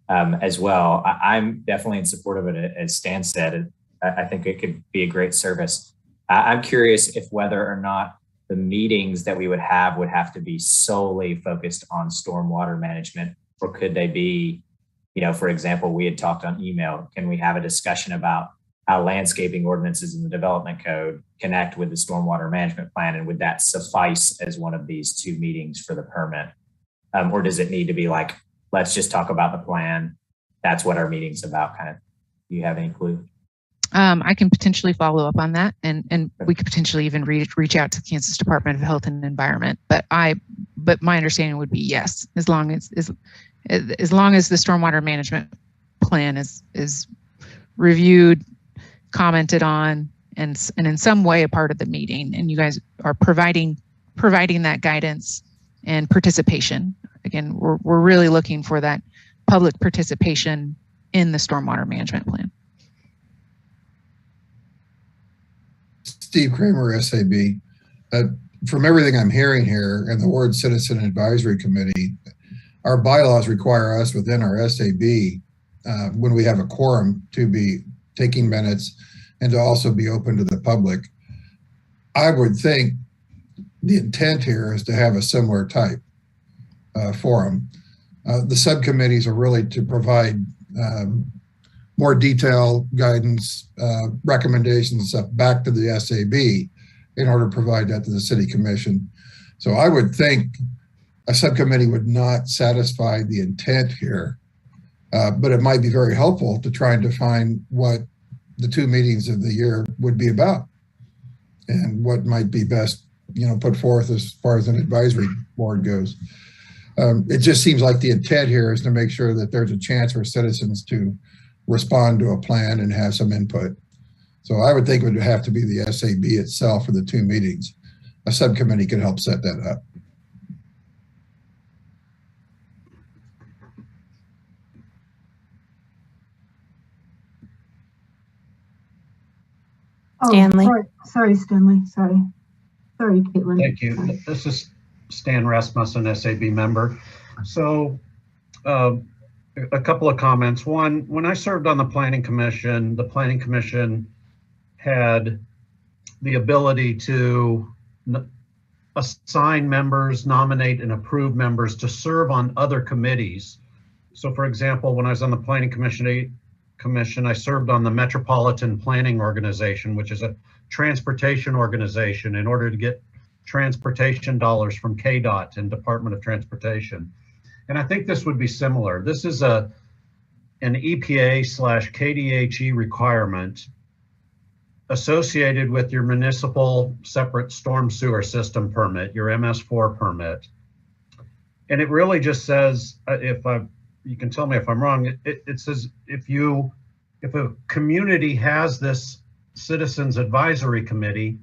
Speaker 3: as well. I'm definitely in support of it, as Stan said. I think it could be a great service. I'm curious if whether or not the meetings that we would have to be solely focused on stormwater management, or could they be, for example, we had talked on email, can we have a discussion about how landscaping ordinances in the development code connect with the stormwater management plan, and would that suffice as one of these 2 meetings for the permit? Or does it need to be like, let's just talk about the plan, that's what our meeting's about, kind of? Do you have any clue?
Speaker 11: I can potentially follow up on that, and we could potentially even reach out to the Kansas Department of Health and Environment. But my understanding would be yes, as long as the stormwater management plan is reviewed, commented on, and in some way a part of the meeting, and you guys are providing that guidance and participation. Again, we're really looking for that public participation in the stormwater management plan.
Speaker 6: Steve Kramer, SAB. From everything I'm hearing here and the word Citizen Advisory Committee, our bylaws require us within our SAB, when we have a quorum, to be taking minutes and to also be open to the public. I would think the intent here is to have a similar type forum. The subcommittees are really to provide more detailed guidance, recommendations and stuff back to the SAB in order to provide that to the City Commission. So I would think a subcommittee would not satisfy the intent here, but it might be very helpful to try and define what the 2 meetings of the year would be about and what might be best, put forth as far as an advisory board goes. It just seems like the intent here is to make sure that there's a chance for citizens to respond to a plan and have some input. So I would think it would have to be the SAB itself for the 2 meetings. A subcommittee could help set that up.
Speaker 1: Stanley.
Speaker 2: Sorry, Stanley. Sorry, Caitlin.
Speaker 4: Thank you.
Speaker 2: Sorry.
Speaker 4: This is Stan Rasmussen, SAB member. So a couple of comments. One, when I served on the Planning Commission had the ability to assign members, nominate and approve members to serve on other committees. So for example, when I was on the Planning Commission, I served on the Metropolitan Planning Organization, which is a transportation organization in order to get transportation dollars from KDOT and Department of Transportation. And I think this would be similar. This is an EPA/KDHE requirement associated with your municipal separate storm sewer system permit, your MS4 permit. And it really just says, you can tell me if I'm wrong, it says if a community has this Citizens Advisory Committee,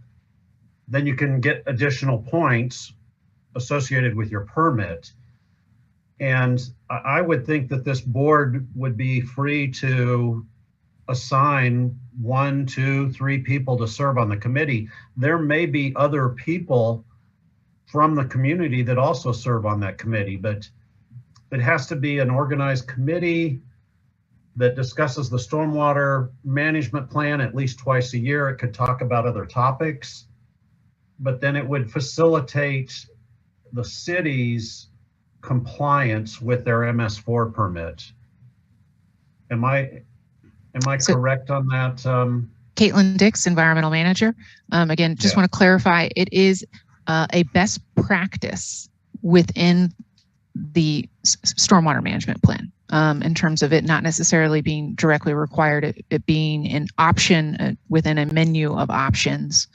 Speaker 4: then you can get additional points associated with your permit. And I would think that this board would be free to assign 1, 2, 3 people to serve on the committee. There may be other people from the community that also serve on that committee, but it has to be an organized committee. that discusses the stormwater management plan at least twice a year. It could talk about other topics, but then it would facilitate the city's compliance with their MS4 permit. Am I correct on that?
Speaker 11: Caitlin Dix, Environmental Manager. Again, just want to clarify, it is a best practice within the stormwater management plan, in terms of it not necessarily being directly required, it being an option within a menu of options.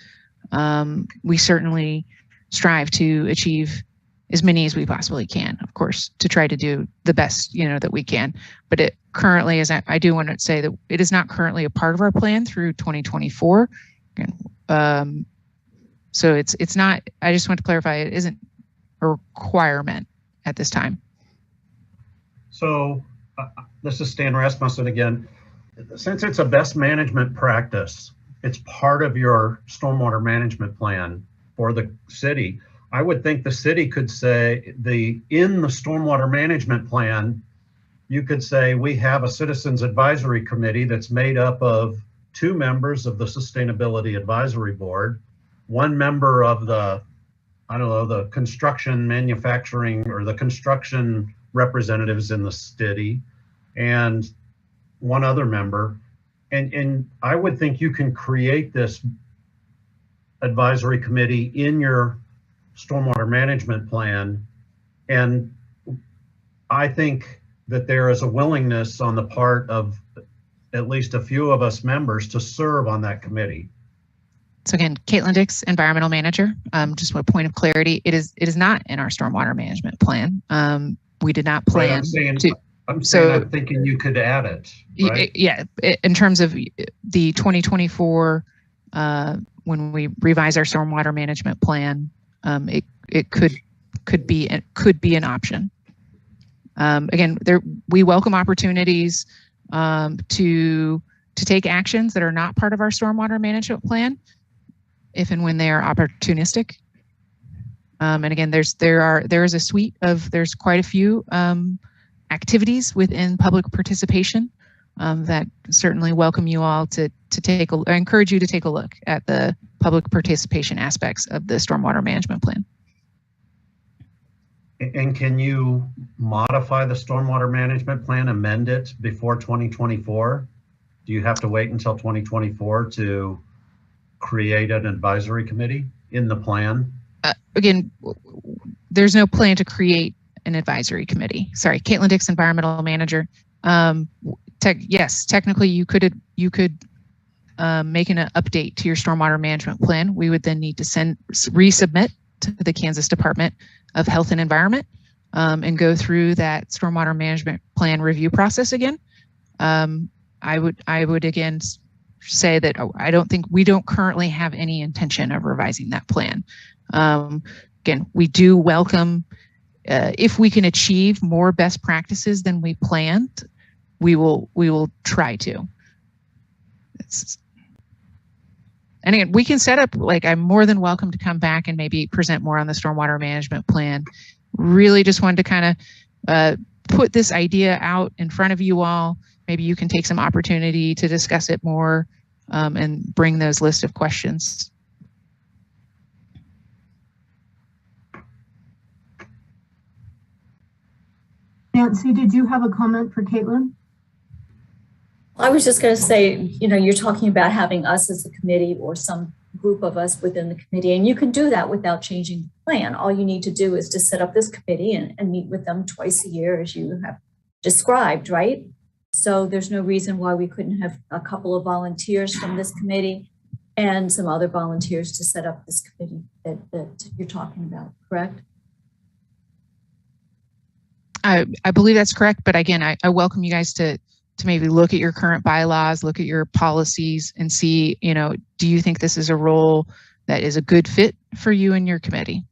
Speaker 11: We certainly strive to achieve as many as we possibly can, of course, to try to do the best, that we can. But it currently is, I do want to say that it is not currently a part of our plan through 2024. So it's not, I just want to clarify, it isn't a requirement at this time.
Speaker 4: So this is Stan Rasmussen again. Since it's a best management practice, it's part of your stormwater management plan for the city. I would think the city could say in the stormwater management plan, you could say we have a citizens advisory committee that's made up of 2 members of the Sustainability Advisory Board, 1 member of the, the construction manufacturing or the construction representatives in the city, and 1 other member. And I would think you can create this advisory committee in your stormwater management plan. And I think that there is a willingness on the part of at least a few of us members to serve on that committee.
Speaker 11: So again, Caitlin Dix, Environmental Manager. Just a point of clarity, it is not in our stormwater management plan. We did not plan
Speaker 4: I'm thinking you could add it, right?
Speaker 11: Yeah, in terms of the 2024, when we revise our stormwater management plan, it could be an option. Again, we welcome opportunities to take actions that are not part of our stormwater management plan, if and when they are opportunistic. And again, there's quite a few activities within public participation that certainly welcome you all to I encourage you to take a look at the public participation aspects of the stormwater management plan.
Speaker 4: And can you modify the stormwater management plan, amend it before 2024? Do you have to wait until 2024 to create an advisory committee in the plan?
Speaker 11: Again, there's no plan to create an advisory committee. Sorry, Caitlin Dix, Environmental Manager. Yes, technically you could make an update to your stormwater management plan. We would then need to resubmit to the Kansas Department of Health and Environment and go through that stormwater management plan review process again. I would again say that we don't currently have any intention of revising that plan. Again, we do welcome, if we can achieve more best practices than we planned, we will try to. And again, we can set up, I'm more than welcome to come back and maybe present more on the stormwater management plan. Really just wanted to kind of put this idea out in front of you all. Maybe you can take some opportunity to discuss it more and bring those list of questions.
Speaker 2: Nancy, did you have a comment for Caitlin?
Speaker 9: I was just going to say, you're talking about having us as a committee or some group of us within the committee, and you can do that without changing the plan. All you need to do is to set up this committee and meet with them twice a year, as you have described, right? So there's no reason why we couldn't have a couple of volunteers from this committee and some other volunteers to set up this committee that you're talking about, correct?
Speaker 11: I believe that's correct, but again, I welcome you guys to maybe look at your current bylaws, look at your policies and see, do you think this is a role that is a good fit for you and your committee?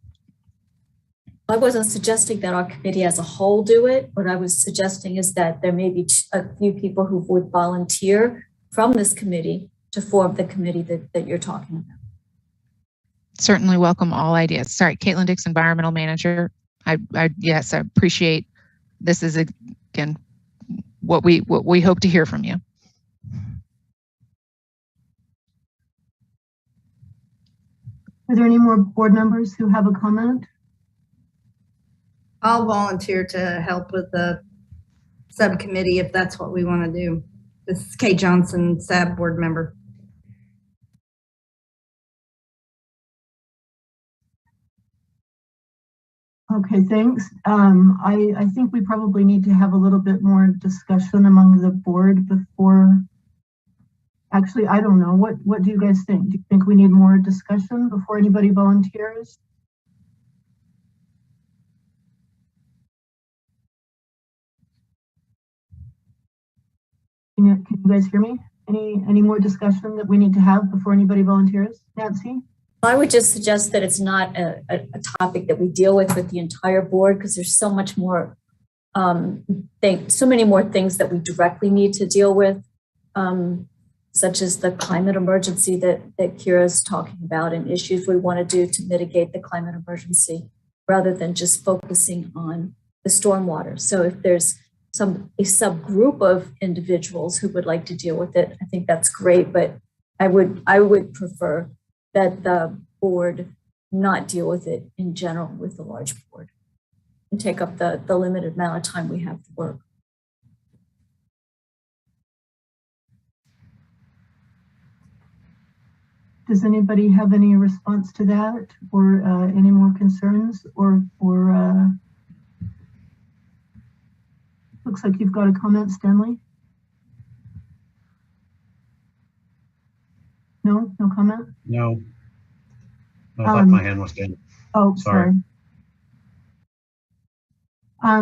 Speaker 9: I wasn't suggesting that our committee as a whole do it. What I was suggesting is that there may be a few people who would volunteer from this committee to form the committee that you're talking about.
Speaker 11: Certainly welcome all ideas. Sorry, Caitlin Dix, Environmental Manager. Yes, I appreciate this. Is again, what we hope to hear from you.
Speaker 2: Are there any more board members who have a comment?
Speaker 5: I'll volunteer to help with the subcommittee if that's what we want to do. This is Kay Johnson, SAB board member.
Speaker 2: Okay, thanks. I think we probably need to have a little bit more discussion among the board before. Actually, I don't know. What do you guys think? Do you think we need more discussion before anybody volunteers? Can you guys hear me? Any more discussion that we need to have before anybody volunteers? Nancy?
Speaker 9: I would just suggest that it's not a topic that we deal with the entire board, because there's so much more, so many more things that we directly need to deal with, such as the climate emergency that Kira's talking about, and issues we want to do to mitigate the climate emergency, rather than just focusing on the stormwater. So if there's a subgroup of individuals who would like to deal with it, I think that's great, but I would prefer that the board not deal with it in general with the large board and take up the limited amount of time we have to work.
Speaker 2: Does anybody have any response to that, or any more concerns, or looks like you've got a comment, Stanley? No comment?
Speaker 4: No. I thought my hand was down.
Speaker 2: Oh, sorry. I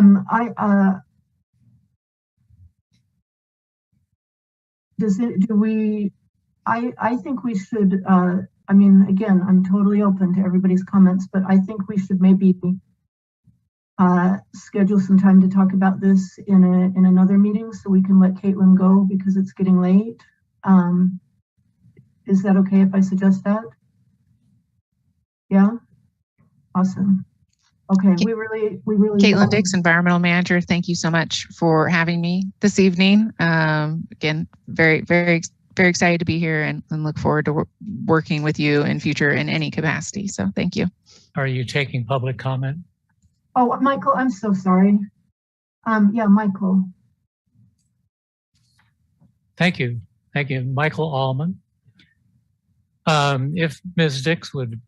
Speaker 2: think we should, I mean, again, I'm totally open to everybody's comments, but I think we should maybe schedule some time to talk about this in another meeting so we can let Caitlin go because it's getting late. Is that okay if I suggest that? Yeah? Awesome. Okay, we really.
Speaker 11: Caitlin Dix, Environmental Manager, thank you so much for having me this evening. Again, very excited to be here and look forward to working with you in future in any capacity. So thank you.
Speaker 8: Are you taking public comment?
Speaker 2: Oh, Michael, I'm so sorry. Yeah, Michael.
Speaker 8: Thank you. Thank you. Michael Allman. If Ms. Dix would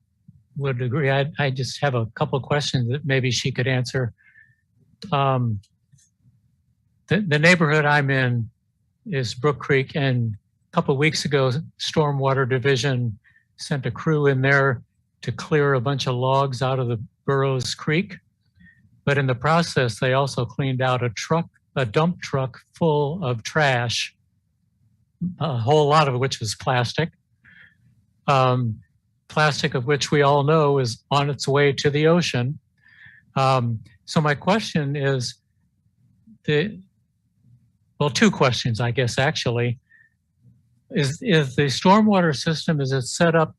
Speaker 8: agree, I just have a couple of questions that maybe she could answer. The neighborhood I'm in is Brook Creek, and a couple of weeks ago, Stormwater Division sent a crew in there to clear a bunch of logs out of the Burroughs Creek. But in the process, they also cleaned out a dump truck full of trash, a whole lot of which was plastic. Plastic of which we all know is on its way to the ocean. So my question is, well, two questions, I guess, actually. Is the stormwater system, is it set up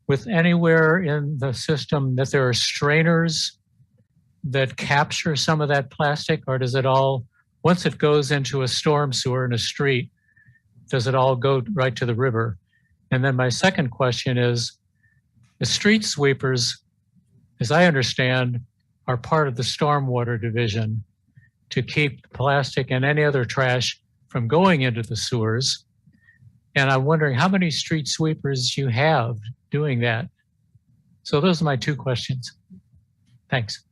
Speaker 8: with anywhere in the system that there are strainers that capture some of that plastic, or does it all, once it goes into a storm sewer in a street, does it all go right to the river? And then my second question is, the street sweepers, as I understand, are part of the Stormwater Division to keep plastic and any other trash from going into the sewers. And I'm wondering how many street sweepers you have doing that. So those are my two questions. Thanks.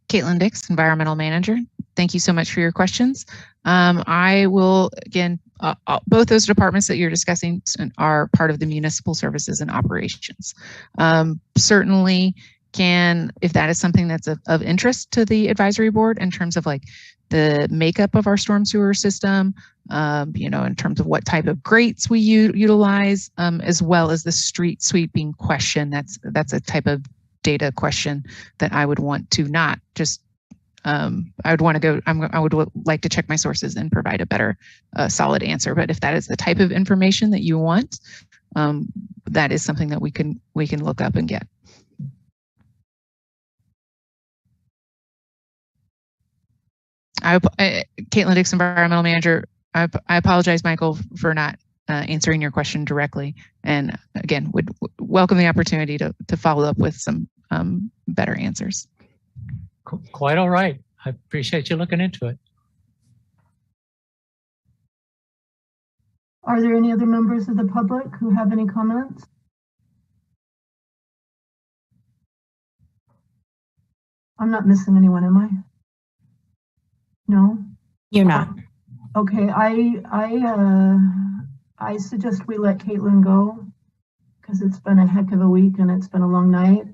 Speaker 11: Caitlin Dix, Environmental Manager. Thank you so much for your questions. I will, again, both those departments that you're discussing are part of the municipal services and operations. Certainly can, if that is something that's of interest to the advisory board in terms of like the makeup of our storm sewer system, in terms of what type of grates we utilize, as well as the street sweeping question. That's a type of data question that I would want to not just, I would like to check my sources and provide a better solid answer. But if that is the type of information that you want, that is something that we can look up and get. Caitlin Dix, Environmental Manager. I apologize, Michael, for not answering your question directly. And again, would welcome the opportunity to follow up with some better answers.
Speaker 8: Quite all right. I appreciate you looking into it.
Speaker 2: Are there any other members of the public who have any comments? I'm not missing anyone, am I? No?
Speaker 1: You're not.
Speaker 2: Okay, I suggest we let Caitlin go because it's been a heck of a week and it's been a long night.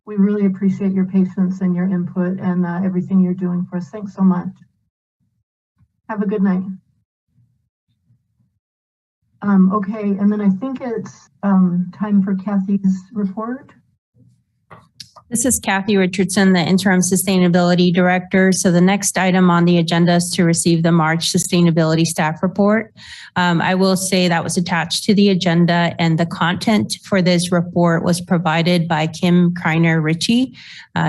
Speaker 2: We really appreciate your patience and your input and everything you're doing for us. Thanks so much. Have a good night. Okay, and then I think it's time for Kathy's report.
Speaker 1: This is Kathy Richardson, the Interim Sustainability Director. So the next item on the agenda is to receive the March Sustainability Staff Report. I will say that was attached to the agenda, and the content for this report was provided by Kim Kreiner Ritchie.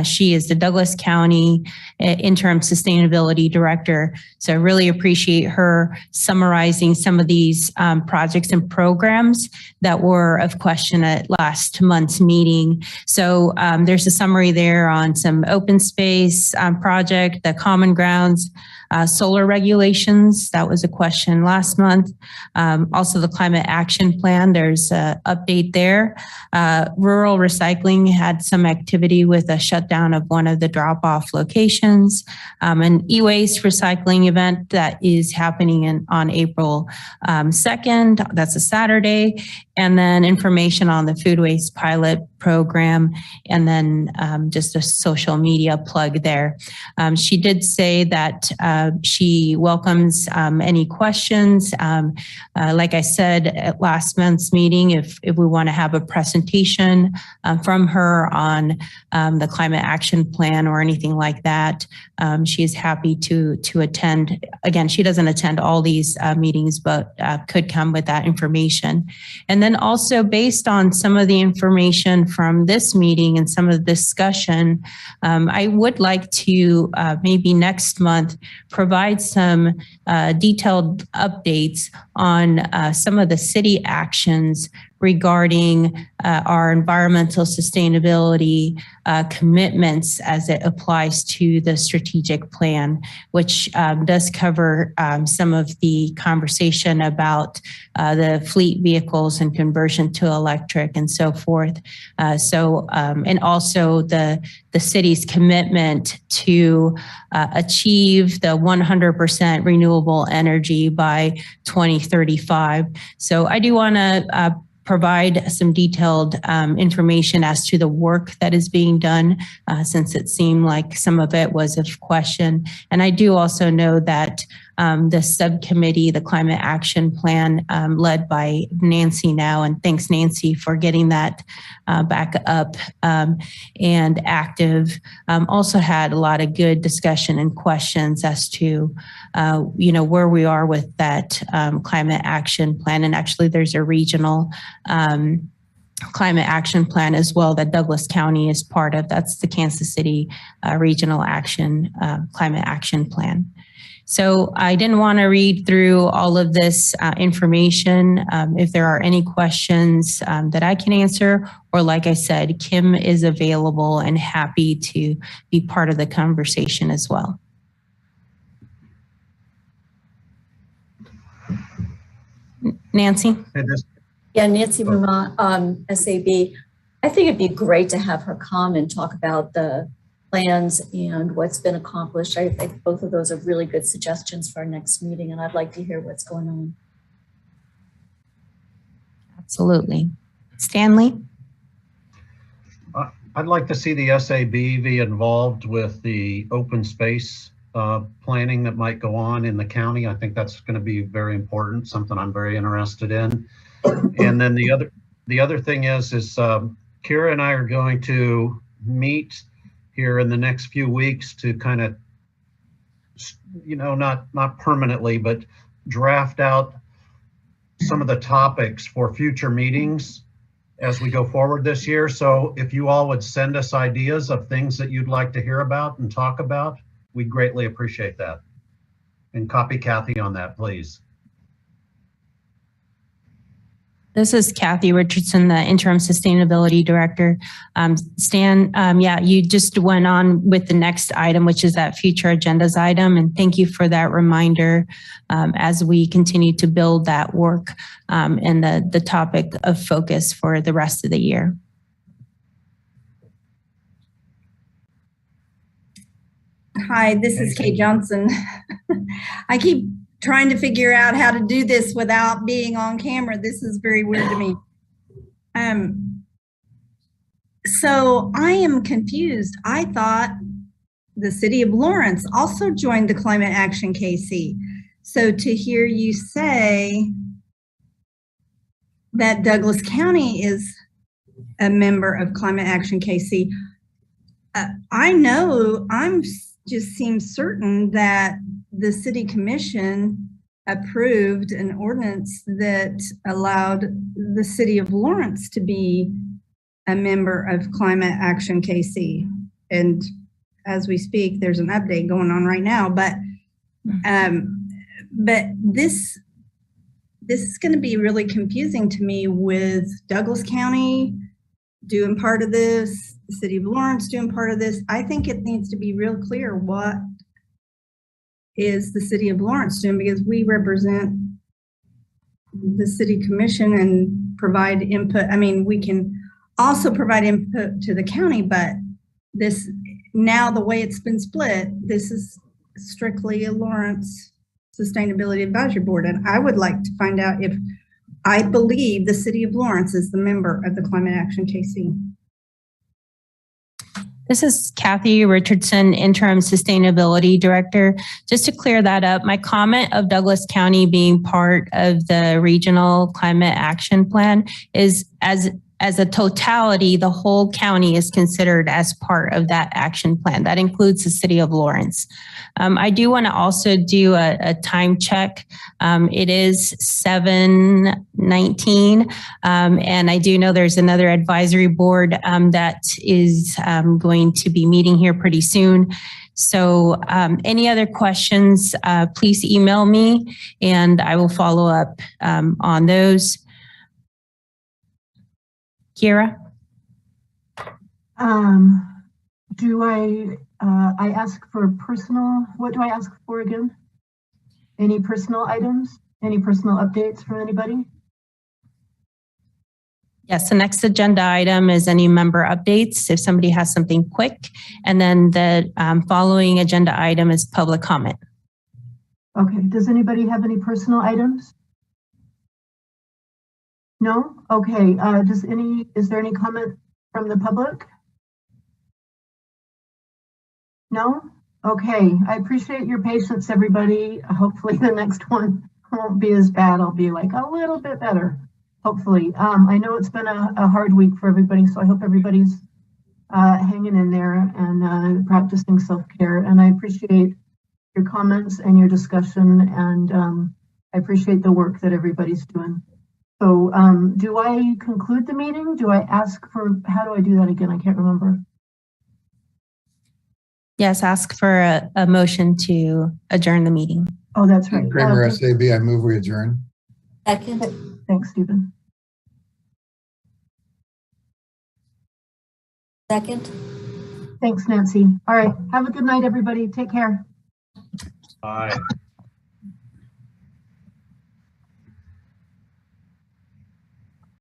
Speaker 1: She is the Douglas County Interim Sustainability Director. So I really appreciate her summarizing some of these projects and programs that were of question at last month's meeting. So there's a summary there on some open space project, the common grounds, solar regulations. That was a question last month. Also the climate action plan, there's an update there. Rural recycling had some activity with a shutdown of one of the drop-off locations. An e-waste recycling event that is happening on April 2nd. That's a Saturday. And then information on the food waste pilot program, and then just a social media plug there. She did say that she welcomes any questions. Like I said at last month's meeting, if we want to have a presentation from her on the climate action plan or anything like that, she is happy to attend. Again, she doesn't attend all these meetings, but could come with that information. And then also based on some of the information from this meeting and some of the discussion, I would like to maybe next month provide some detailed updates on some of the city actions regarding our environmental sustainability commitments as it applies to the strategic plan, which does cover some of the conversation about the fleet vehicles and conversion to electric and so forth. And also the city's commitment to achieve the 100% renewable energy by 2035. So I do want to provide some detailed information as to the work that is being done, since it seemed like some of it was of question. And I do also know that the subcommittee, the climate action plan led by Nancy now, and thanks Nancy for getting that back up and active, also had a lot of good discussion and questions as to where we are with that climate action plan. And actually there's a regional climate action plan as well that Douglas County is part of. That's the Kansas City Regional Action Climate Action Plan. So I didn't want to read through all of this information. If there are any questions that I can answer, or like I said, Kim is available and happy to be part of the conversation as well. Nancy?
Speaker 9: Yeah, Nancy Muma, SAB. I think it'd be great to have her come and talk about the plans and what's been accomplished. I think both of those are really good suggestions for our next meeting, and I'd like to hear what's going on.
Speaker 1: Absolutely. Stanley?
Speaker 4: I'd like to see the SAB be involved with the open space planning that might go on in the county. I think that's going to be very important, something I'm very interested in. And then the other thing is Kira and I are going to meet here in the next few weeks to kind of, not permanently, but draft out some of the topics for future meetings as we go forward this year. So if you all would send us ideas of things that you'd like to hear about and talk about, we greatly appreciate that. And copy Kathy on that, please.
Speaker 1: This is Kathy Richardson, the Interim Sustainability Director. Stan, yeah, you just went on with the next item, which is that future agendas item. And thank you for that reminder as we continue to build that work and the topic of focus for the rest of the year.
Speaker 5: Hi, this is Kate Johnson. I keep trying to figure out how to do this without being on camera. This is very weird to me. So I am confused. I thought the city of Lawrence also joined the Climate Action KC. So to hear you say that Douglas County is a member of Climate Action KC, I know just seems certain that the city commission approved an ordinance that allowed the city of Lawrence to be a member of Climate Action KC. And as we speak, there's an update going on right now, but this is going to be really confusing to me with Douglas County doing part of this, the city of Lawrence doing part of this. I think it needs to be real clear what is the city of Lawrence doing, because we represent the city commission and provide input. I mean, we can also provide input to the county, but this, now the way it's been split, this is strictly a Lawrence Sustainability Advisory Board. And I would like to find out if I believe the city of Lawrence is the member of the Climate Action KC.
Speaker 1: This is Kathy Richardson, Interim Sustainability Director. Just to clear that up, my comment of Douglas County being part of the Regional Climate Action Plan is as a totality, the whole county is considered as part of that action plan. That includes the city of Lawrence. I do want to also do a time check. It is 7:19, and I do know there's another advisory board that is going to be meeting here pretty soon. So any other questions, please email me and I will follow up on those. Kira?
Speaker 2: Do I ask for personal, what do I ask for again? Any personal items? Any personal updates from anybody?
Speaker 1: Yes, the next agenda item is any member updates, if somebody has something quick. And then the following agenda item is public comment.
Speaker 2: Okay, does anybody have any personal items? No? Okay, is there any comment from the public? No? Okay, I appreciate your patience, everybody. Hopefully the next one won't be as bad. I'll be like a little bit better, hopefully. I know it's been a hard week for everybody, so I hope everybody's hanging in there and practicing self-care. And I appreciate your comments and your discussion, and I appreciate the work that everybody's doing. So do I conclude the meeting? Do I ask for, how do I do that again? I can't remember.
Speaker 1: Yes, ask for a motion to adjourn the meeting.
Speaker 2: Oh, that's right.
Speaker 6: Kramer, SAB, I move we adjourn.
Speaker 9: Second.
Speaker 2: Thanks, Stephen.
Speaker 9: Second.
Speaker 2: Thanks, Nancy. All right. Have a good night, everybody. Take care.
Speaker 4: Bye.